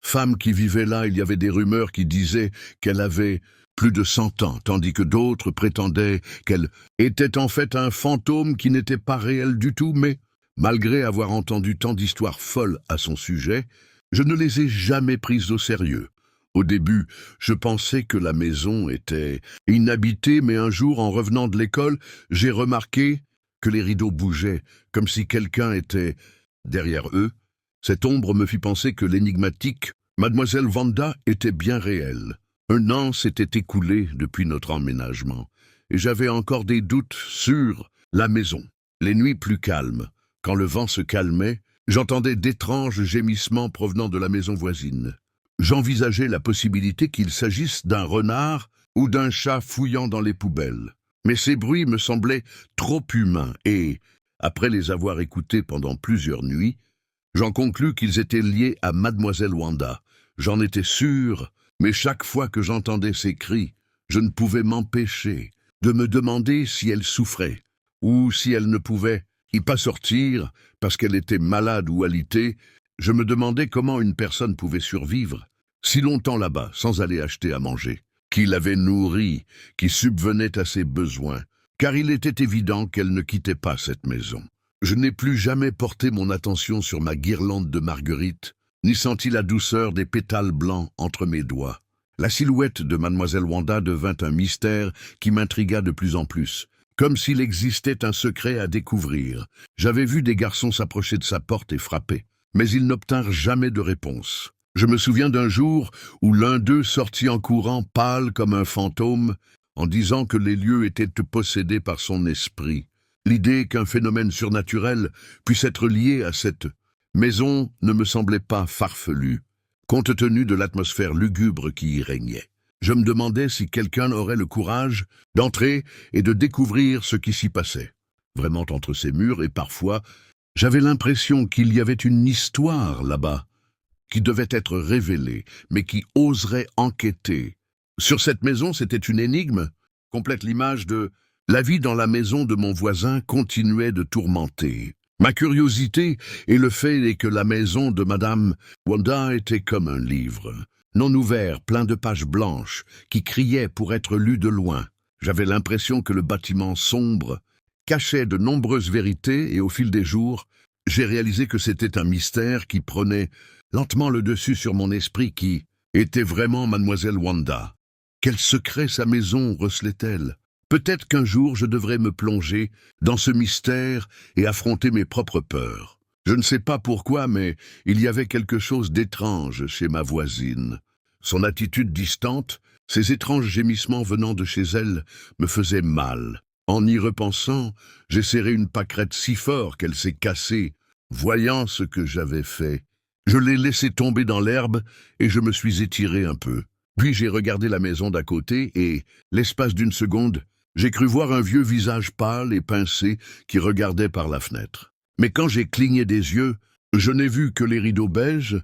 Speaker 1: femme qui vivait là. Il y avait des rumeurs qui disaient qu'elle avait plus de 100 ans, tandis que d'autres prétendaient qu'elle était en fait un fantôme qui n'était pas réel du tout, mais malgré avoir entendu tant d'histoires folles à son sujet, je ne les ai jamais prises au sérieux. Au début, je pensais que la maison était inhabitée, mais un jour, en revenant de l'école, j'ai remarqué que les rideaux bougeaient, comme si quelqu'un était derrière eux. Cette ombre me fit penser que l'énigmatique Mademoiselle Wanda était bien réelle. Un an s'était écoulé depuis notre emménagement, et j'avais encore des doutes sur la maison. Les nuits plus calmes, quand le vent se calmait, j'entendais d'étranges gémissements provenant de la maison voisine. J'envisageais la possibilité qu'il s'agisse d'un renard ou d'un chat fouillant dans les poubelles. Mais ces bruits me semblaient trop humains et, après les avoir écoutés pendant plusieurs nuits, j'en conclus qu'ils étaient liés à Mademoiselle Wanda. J'en étais sûr, mais chaque fois que j'entendais ces cris, je ne pouvais m'empêcher de me demander si elle souffrait, ou si elle ne pouvait y pas sortir parce qu'elle était malade ou alitée. Je me demandais comment une personne pouvait survivre si longtemps là-bas sans aller acheter à manger, qui l'avait nourrie, qui subvenait à ses besoins, car il était évident qu'elle ne quittait pas cette maison. Je n'ai plus jamais porté mon attention sur ma guirlande de marguerites, ni senti la douceur des pétales blancs entre mes doigts. La silhouette de Mademoiselle Wanda devint un mystère qui m'intrigua de plus en plus, comme s'il existait un secret à découvrir. J'avais vu des garçons s'approcher de sa porte et frapper, mais ils n'obtinrent jamais de réponse. Je me souviens d'un jour où l'un d'eux sortit en courant, pâle comme un fantôme, en disant que les lieux étaient possédés par son esprit. L'idée qu'un phénomène surnaturel puisse être lié à cette maison ne me semblait pas farfelue, compte tenu de l'atmosphère lugubre qui y régnait. Je me demandais si quelqu'un aurait le courage d'entrer et de découvrir ce qui s'y passait, vraiment entre ces murs, et parfois, j'avais l'impression qu'il y avait une histoire là-bas, qui devait être révélée, mais qui oserait enquêter. Sur cette maison, c'était une énigme, complète l'image de la vie dans la maison de mon voisin continuait de tourmenter. Ma curiosité et le fait est que la maison de Madame Wanda était comme un livre, non ouvert, plein de pages blanches, qui criait pour être lu de loin. J'avais l'impression que le bâtiment sombre cachait de nombreuses vérités et au fil des jours, j'ai réalisé que c'était un mystère qui prenait lentement le dessus sur mon esprit qui était vraiment Mademoiselle Wanda. Quel secret sa maison recelait-elle? Peut-être qu'un jour je devrais me plonger dans ce mystère et affronter mes propres peurs. Je ne sais pas pourquoi, mais il y avait quelque chose d'étrange chez ma voisine. Son attitude distante, ses étranges gémissements venant de chez elle, me faisaient mal. En y repensant, j'ai serré une pâquerette si fort qu'elle s'est cassée, voyant ce que j'avais fait. Je l'ai laissée tomber dans l'herbe et je me suis étiré un peu. Puis j'ai regardé la maison d'à côté et, l'espace d'une seconde, j'ai cru voir un vieux visage pâle et pincé qui regardait par la fenêtre. Mais quand j'ai cligné des yeux, je n'ai vu que les rideaux beiges,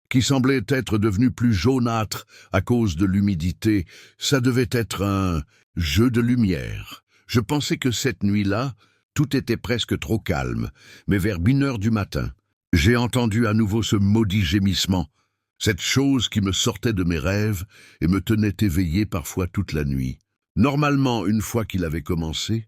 Speaker 1: qui semblaient être devenus plus jaunâtres à cause de l'humidité. Ça devait être un jeu de lumière. Je pensais que cette nuit-là, tout était presque trop calme, mais vers 1 heure du matin, j'ai entendu à nouveau ce maudit gémissement, cette chose qui me sortait de mes rêves et me tenait éveillé parfois toute la nuit. Normalement, une fois qu'il avait commencé,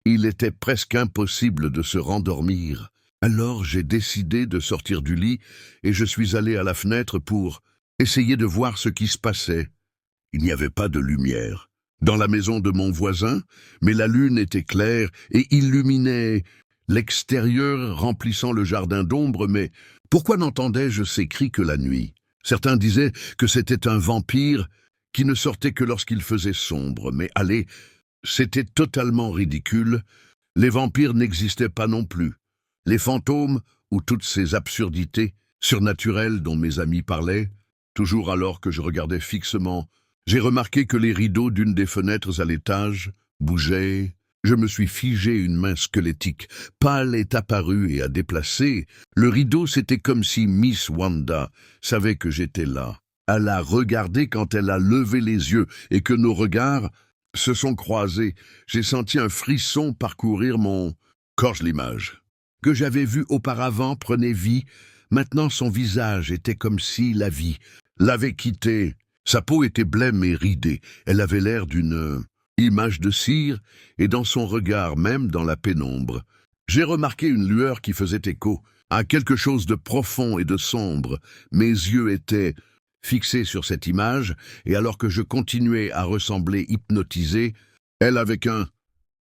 Speaker 1: il était presque impossible de se rendormir. Alors j'ai décidé de sortir du lit et je suis allé à la fenêtre pour essayer de voir ce qui se passait. Il n'y avait pas de lumière dans la maison de mon voisin, mais la lune était claire et illuminait l'extérieur, remplissant le jardin d'ombre. Mais pourquoi n'entendais-je ces cris que la nuit? Certains disaient que c'était un vampire qui ne sortait que lorsqu'il faisait sombre, mais allez, c'était totalement ridicule. Les vampires n'existaient pas non plus. Les fantômes, ou toutes ces absurdités surnaturelles dont mes amis parlaient, toujours alors que je regardais fixement, j'ai remarqué que les rideaux d'une des fenêtres à l'étage bougeaient. Je me suis figé, une main squelettique, pâle est apparue et a déplacé. Le rideau, c'était comme si Miss Wanda savait que j'étais là. Elle a regardé quand elle a levé les yeux et que nos regards se sont croisés. J'ai senti un frisson parcourir mon corps. L'image que j'avais vue auparavant prenait vie. Maintenant son visage était comme si la vie l'avait quitté. Sa peau était blême et ridée. Elle avait l'air d'une image de cire, et dans son regard, même dans la pénombre, j'ai remarqué une lueur qui faisait écho à quelque chose de profond et de sombre. Mes yeux étaient fixé sur cette image, et alors que je continuais à ressembler hypnotisé, elle, avec un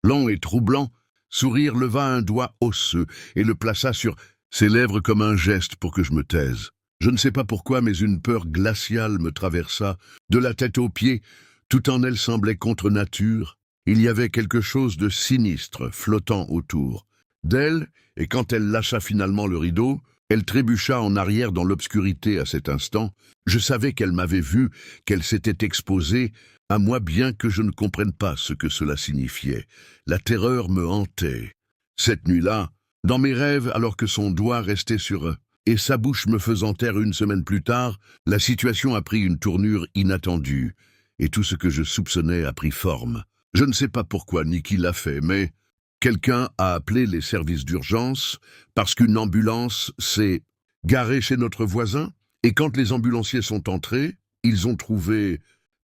Speaker 1: long et troublant sourire, leva un doigt osseux et le plaça sur ses lèvres comme un geste pour que je me taise. Je ne sais pas pourquoi, mais une peur glaciale me traversa, de la tête aux pieds, tout en elle semblait contre nature. Il y avait quelque chose de sinistre flottant autour d'elle, et quand elle lâcha finalement le rideau, elle trébucha en arrière dans l'obscurité à cet instant. Je savais qu'elle m'avait vu, qu'elle s'était exposée à moi, bien que je ne comprenne pas ce que cela signifiait. La terreur me hantait. Cette nuit-là, dans mes rêves, alors que son doigt restait sur eux, et sa bouche me faisant taire une semaine plus tard, la situation a pris une tournure inattendue, et tout ce que je soupçonnais a pris forme. Je ne sais pas pourquoi ni qui l'a fait, mais quelqu'un a appelé les services d'urgence parce qu'une ambulance s'est garée chez notre voisin, et quand les ambulanciers sont entrés, ils ont trouvé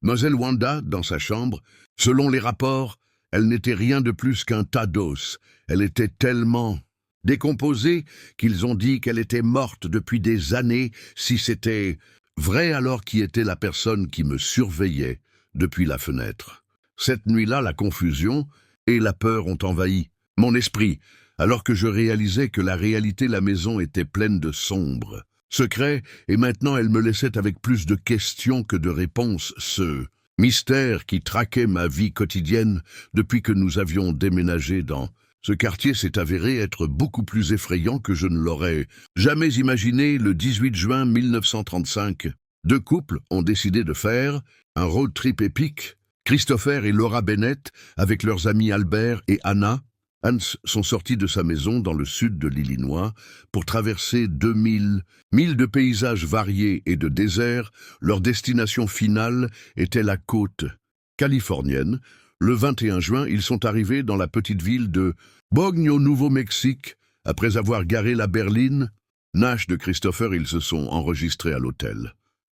Speaker 1: Mlle Wanda dans sa chambre. Selon les rapports, elle n'était rien de plus qu'un tas d'os. Elle était tellement décomposée qu'ils ont dit qu'elle était morte depuis des années. Si c'était vrai, alors qui était la personne qui me surveillait depuis la fenêtre? Cette nuit-là, la confusion et la peur ont envahi mon esprit, alors que je réalisais que la réalité, la maison était pleine de sombres secrets, et maintenant elle me laissait avec plus de questions que de réponses. Ce mystère qui traquait ma vie quotidienne depuis que nous avions déménagé dans ce quartier s'est avéré être beaucoup plus effrayant que je ne l'aurais jamais imaginé. Le 18 juin 1935, deux couples ont décidé de faire un road trip épique. Christopher et Laura Bennett, avec leurs amis Albert et Anna, Hans, sont sortis de sa maison dans le sud de l'Illinois pour traverser 2000 milles de paysages variés et de déserts. Leur destination finale était la côte californienne. Le 21 juin, ils sont arrivés dans la petite ville de Bogne au Nouveau-Mexique. Après avoir garé la berline Nash de Christopher, ils se sont enregistrés à l'hôtel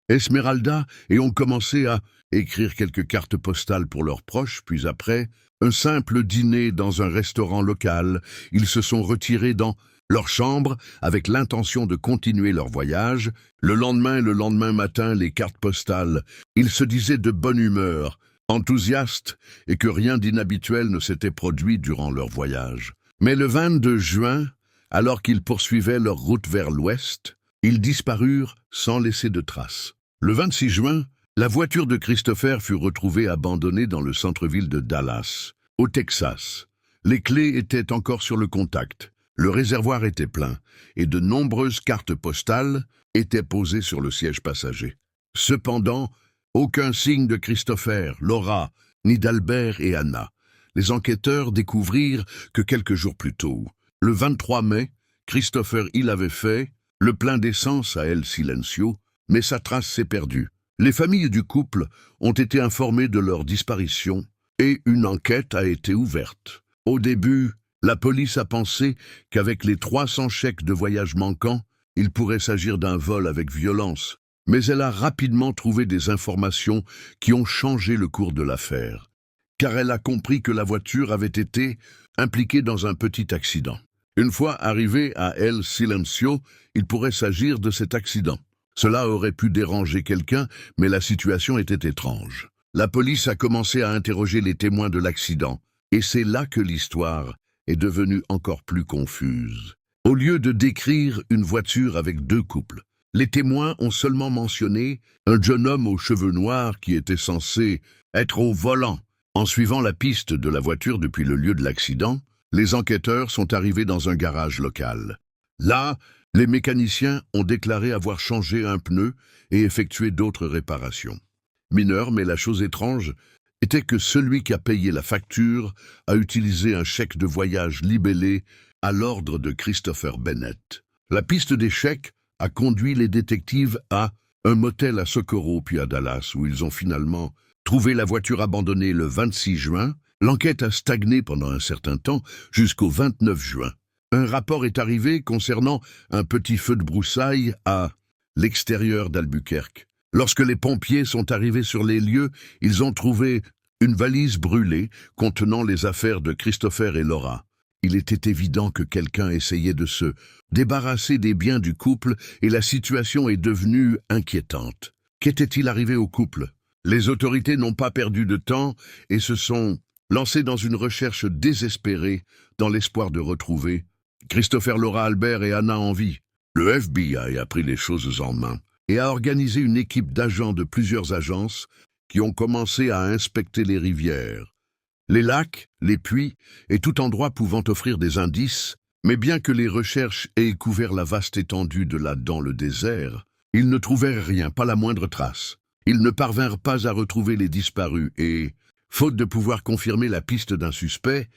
Speaker 1: Esmeralda et ont commencé à écrire quelques cartes postales pour leurs proches, puis après un simple dîner dans un restaurant local, ils se sont retirés dans leur chambre avec l'intention de continuer leur voyage. Le lendemain matin, les cartes postales, ils se disaient de bonne humeur, enthousiastes, et que rien d'inhabituel ne s'était produit durant leur voyage. Mais le 22 juin, alors qu'ils poursuivaient leur route vers l'ouest, ils disparurent sans laisser de traces. Le 26 juin, la voiture de Christopher fut retrouvée abandonnée dans le centre-ville de Dallas, au Texas. Les clés étaient encore sur le contact, le réservoir était plein, et de nombreuses cartes postales étaient posées sur le siège passager. Cependant, aucun signe de Christopher, Laura, ni d'Albert et Anna. Les enquêteurs découvrirent que quelques jours plus tôt, le 23 mai, Christopher il avait fait le plein d'essence à El Silencio, mais sa trace s'est perdue. Les familles du couple ont été informées de leur disparition et une enquête a été ouverte. Au début, la police a pensé qu'avec les 300 chèques de voyage manquants, il pourrait s'agir d'un vol avec violence, mais elle a rapidement trouvé des informations qui ont changé le cours de l'affaire, car elle a compris que la voiture avait été impliquée dans un petit accident. Une fois arrivé à El Silencio, il pourrait s'agir de cet accident. Cela aurait pu déranger quelqu'un, mais la situation était étrange. La police a commencé à interroger les témoins de l'accident, et c'est là que l'histoire est devenue encore plus confuse. Au lieu de décrire une voiture avec deux couples, les témoins ont seulement mentionné un jeune homme aux cheveux noirs qui était censé être au volant. En suivant la piste de la voiture depuis le lieu de l'accident, les enquêteurs sont arrivés dans un garage local. Là, les mécaniciens ont déclaré avoir changé un pneu et effectué d'autres réparations. Mineur, mais la chose étrange était que celui qui a payé la facture a utilisé un chèque de voyage libellé à l'ordre de Christopher Bennett. La piste des chèques a conduit les détectives à un motel à Socorro puis à Dallas, où ils ont finalement trouvé la voiture abandonnée le 26 juin. L'enquête a stagné pendant un certain temps, jusqu'au 29 juin. Un rapport est arrivé concernant un petit feu de broussailles à l'extérieur d'Albuquerque. Lorsque les pompiers sont arrivés sur les lieux, ils ont trouvé une valise brûlée contenant les affaires de Christopher et Laura. Il était évident que quelqu'un essayait de se débarrasser des biens du couple et la situation est devenue inquiétante. Qu'était-il arrivé au couple? Les autorités n'ont pas perdu de temps et se sont lancées dans une recherche désespérée dans l'espoir de retrouver Christopher, Laura Albert et Anna en vie. Le FBI a pris les choses en main et a organisé une équipe d'agents de plusieurs agences qui ont commencé à inspecter les rivières, les lacs, les puits et tout endroit pouvant offrir des indices, mais bien que les recherches aient couvert la vaste étendue de dans le désert, ils ne trouvèrent rien, pas la moindre trace. Ils ne parvinrent pas à retrouver les disparus et, faute de pouvoir confirmer la piste d'un suspect,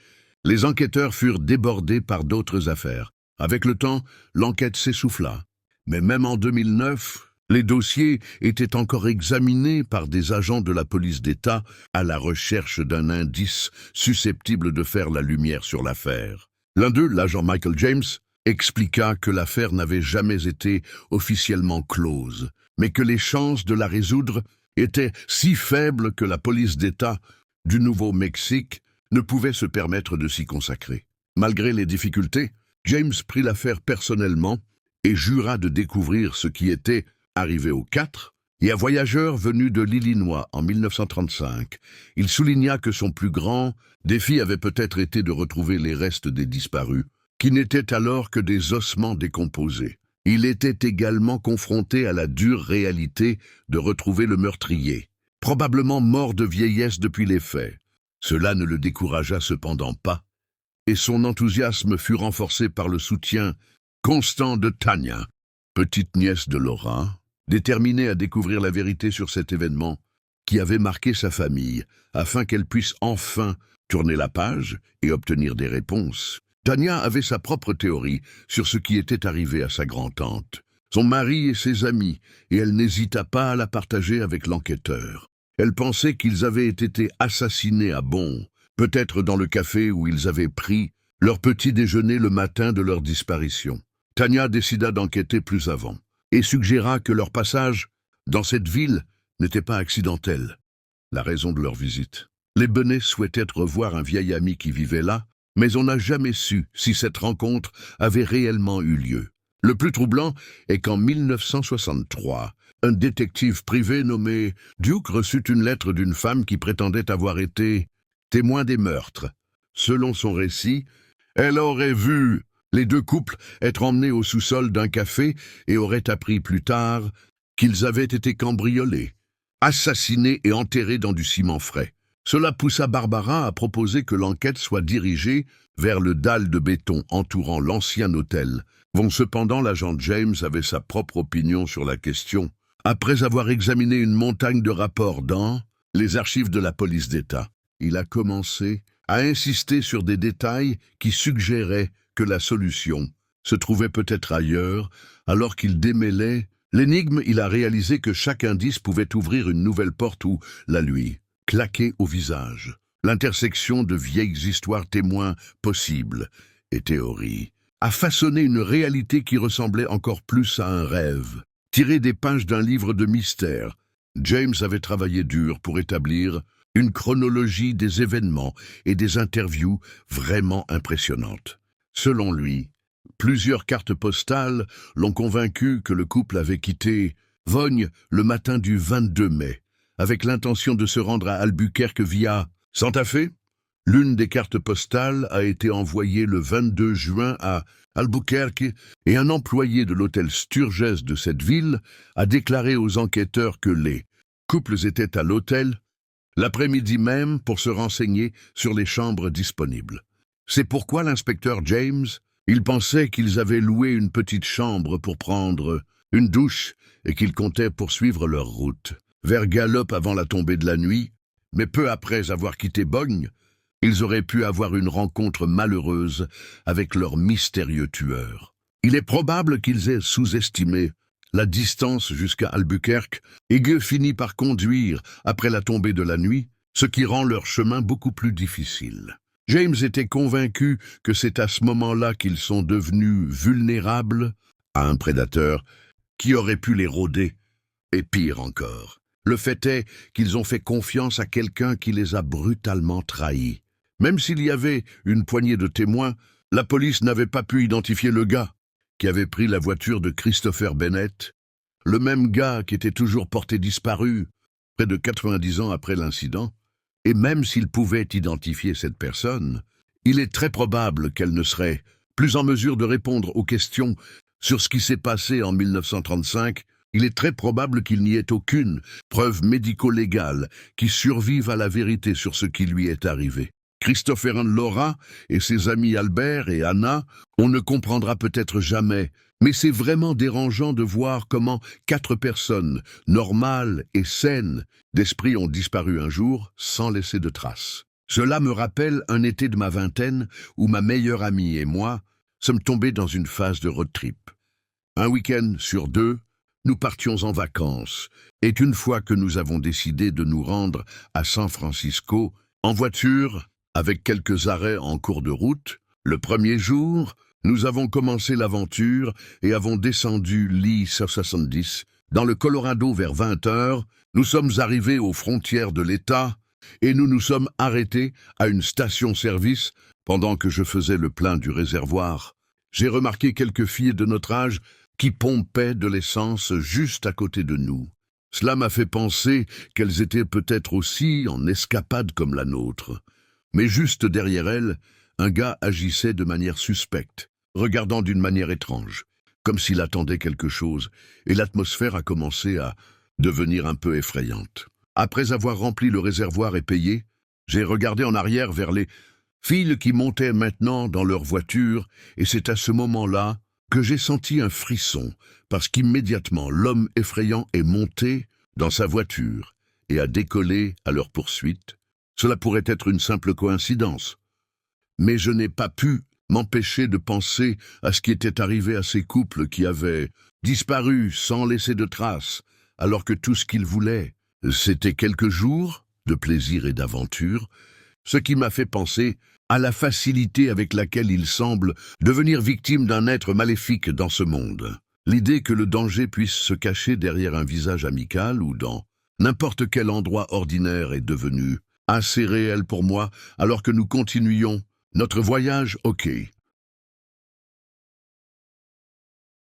Speaker 1: les enquêteurs furent débordés par d'autres affaires. Avec le temps, l'enquête s'essouffla. Mais même en 2009, les dossiers étaient encore examinés par des agents de la police d'État à la recherche d'un indice susceptible de faire la lumière sur l'affaire. L'un d'eux, l'agent Michael James, expliqua que l'affaire n'avait jamais été officiellement close, mais que les chances de la résoudre étaient si faibles que la police d'État du Nouveau-Mexique ne pouvait se permettre de s'y consacrer. Malgré les difficultés, James prit l'affaire personnellement et jura de découvrir ce qui était arrivé aux 4 et à voyageurs venus de l'Illinois en 1935. Il souligna que son plus grand défi avait peut-être été de retrouver les restes des disparus, qui n'étaient alors que des ossements décomposés. Il était également confronté à la dure réalité de retrouver le meurtrier, probablement mort de vieillesse depuis les faits. Cela ne le découragea cependant pas, et son enthousiasme fut renforcé par le soutien constant de Tanya, petite nièce de Laura, déterminée à découvrir la vérité sur cet événement qui avait marqué sa famille, afin qu'elle puisse enfin tourner la page et obtenir des réponses. Tanya avait sa propre théorie sur ce qui était arrivé à sa grand-tante, son mari et ses amis, et elle n'hésita pas à la partager avec l'enquêteur. Elle pensait qu'ils avaient été assassinés à Bon, peut-être dans le café où ils avaient pris leur petit déjeuner le matin de leur disparition. Tanya décida d'enquêter plus avant et suggéra que leur passage dans cette ville n'était pas accidentel. La raison de leur visite. Les Bennet souhaitaient revoir un vieil ami qui vivait là, mais on n'a jamais su si cette rencontre avait réellement eu lieu. Le plus troublant est qu'en 1963, un détective privé nommé Duke reçut une lettre d'une femme qui prétendait avoir été témoin des meurtres. Selon son récit, elle aurait vu les deux couples être emmenés au sous-sol d'un café et aurait appris plus tard qu'ils avaient été cambriolés, assassinés et enterrés dans du ciment frais. Cela poussa Barbara à proposer que l'enquête soit dirigée vers le dalle de béton entourant l'ancien hôtel. Cependant, l'agent James avait sa propre opinion sur la question, après avoir examiné une montagne de rapports dans les archives de la police d'État. Il a commencé à insister sur des détails qui suggéraient que la solution se trouvait peut-être ailleurs, alors qu'il démêlait l'énigme. Il a réalisé que chaque indice pouvait ouvrir une nouvelle porte où la lui claquait au visage. L'intersection de vieilles histoires témoins possibles et théories a façonné une réalité qui ressemblait encore plus à un rêve, tiré des pages d'un livre de mystère. James avait travaillé dur pour établir une chronologie des événements et des interviews vraiment impressionnantes. Selon lui, plusieurs cartes postales l'ont convaincu que le couple avait quitté Vogne le matin du 22 mai, avec l'intention de se rendre à Albuquerque via Santa Fe. L'une des cartes postales a été envoyée le 22 juin à Albuquerque et un employé de l'hôtel Sturgis de cette ville a déclaré aux enquêteurs que les couples étaient à l'hôtel l'après-midi même pour se renseigner sur les chambres disponibles. C'est pourquoi l'inspecteur James, il pensait qu'ils avaient loué une petite chambre pour prendre une douche et qu'ils comptaient poursuivre leur route vers Gallup avant la tombée de la nuit, mais peu après avoir quitté Bogne, ils auraient pu avoir une rencontre malheureuse avec leur mystérieux tueur. Il est probable qu'ils aient sous-estimé la distance jusqu'à Albuquerque et que finit par conduire après la tombée de la nuit, ce qui rend leur chemin beaucoup plus difficile. James était convaincu que c'est à ce moment-là qu'ils sont devenus vulnérables à un prédateur qui aurait pu les rôder, et pire encore. Le fait est qu'ils ont fait confiance à quelqu'un qui les a brutalement trahis. Même s'il y avait une poignée de témoins, la police n'avait pas pu identifier le gars qui avait pris la voiture de Christopher Bennett le même gars qui était toujours porté disparu, près de 90 ans après l'incident. Et même s'il pouvait identifier cette personne, il est très probable qu'elle ne serait plus en mesure de répondre aux questions sur ce qui s'est passé en 1935. Il est très probable qu'il n'y ait aucune preuve médico-légale qui survive à la vérité sur ce qui lui est arrivé. Christopher Laura et ses amis Albert et Anna, on ne comprendra peut-être jamais, mais c'est vraiment dérangeant de voir comment 4 personnes, normales et saines, d'esprit ont disparu un jour sans laisser de traces. Cela me rappelle un été de ma vingtaine où ma meilleure amie et moi sommes tombés dans une phase de road trip. Un week-end sur 2, nous partions en vacances, et une fois que nous avons décidé de nous rendre à San Francisco, en voiture, avec quelques arrêts en cours de route, le premier jour, nous avons commencé l'aventure et avons descendu l'I-70. Dans le Colorado vers 20 heures, nous sommes arrivés aux frontières de l'État et nous nous sommes arrêtés à une station-service pendant que je faisais le plein du réservoir. J'ai remarqué quelques filles de notre âge qui pompaient de l'essence juste à côté de nous. Cela m'a fait penser qu'elles étaient peut-être aussi en escapade comme la nôtre. Mais juste derrière elles, un gars agissait de manière suspecte, regardant d'une manière étrange, comme s'il attendait quelque chose, et l'atmosphère a commencé à devenir un peu effrayante. Après avoir rempli le réservoir et payé, j'ai regardé en arrière vers les filles qui montaient maintenant dans leur voiture, et c'est à ce moment-là que j'ai senti un frisson, parce qu'immédiatement l'homme effrayant est monté dans sa voiture et a décollé à leur poursuite. Cela pourrait être une simple coïncidence, mais je n'ai pas pu m'empêcher de penser à ce qui était arrivé à ces couples qui avaient disparu sans laisser de traces, alors que tout ce qu'ils voulaient, c'était quelques jours de plaisir et d'aventure, ce qui m'a fait penser à la facilité avec laquelle ils semblent devenir victimes d'un être maléfique dans ce monde. L'idée que le danger puisse se cacher derrière un visage amical ou dans n'importe quel endroit ordinaire est devenue assez réelle pour moi alors que nous continuions notre voyage. Ok,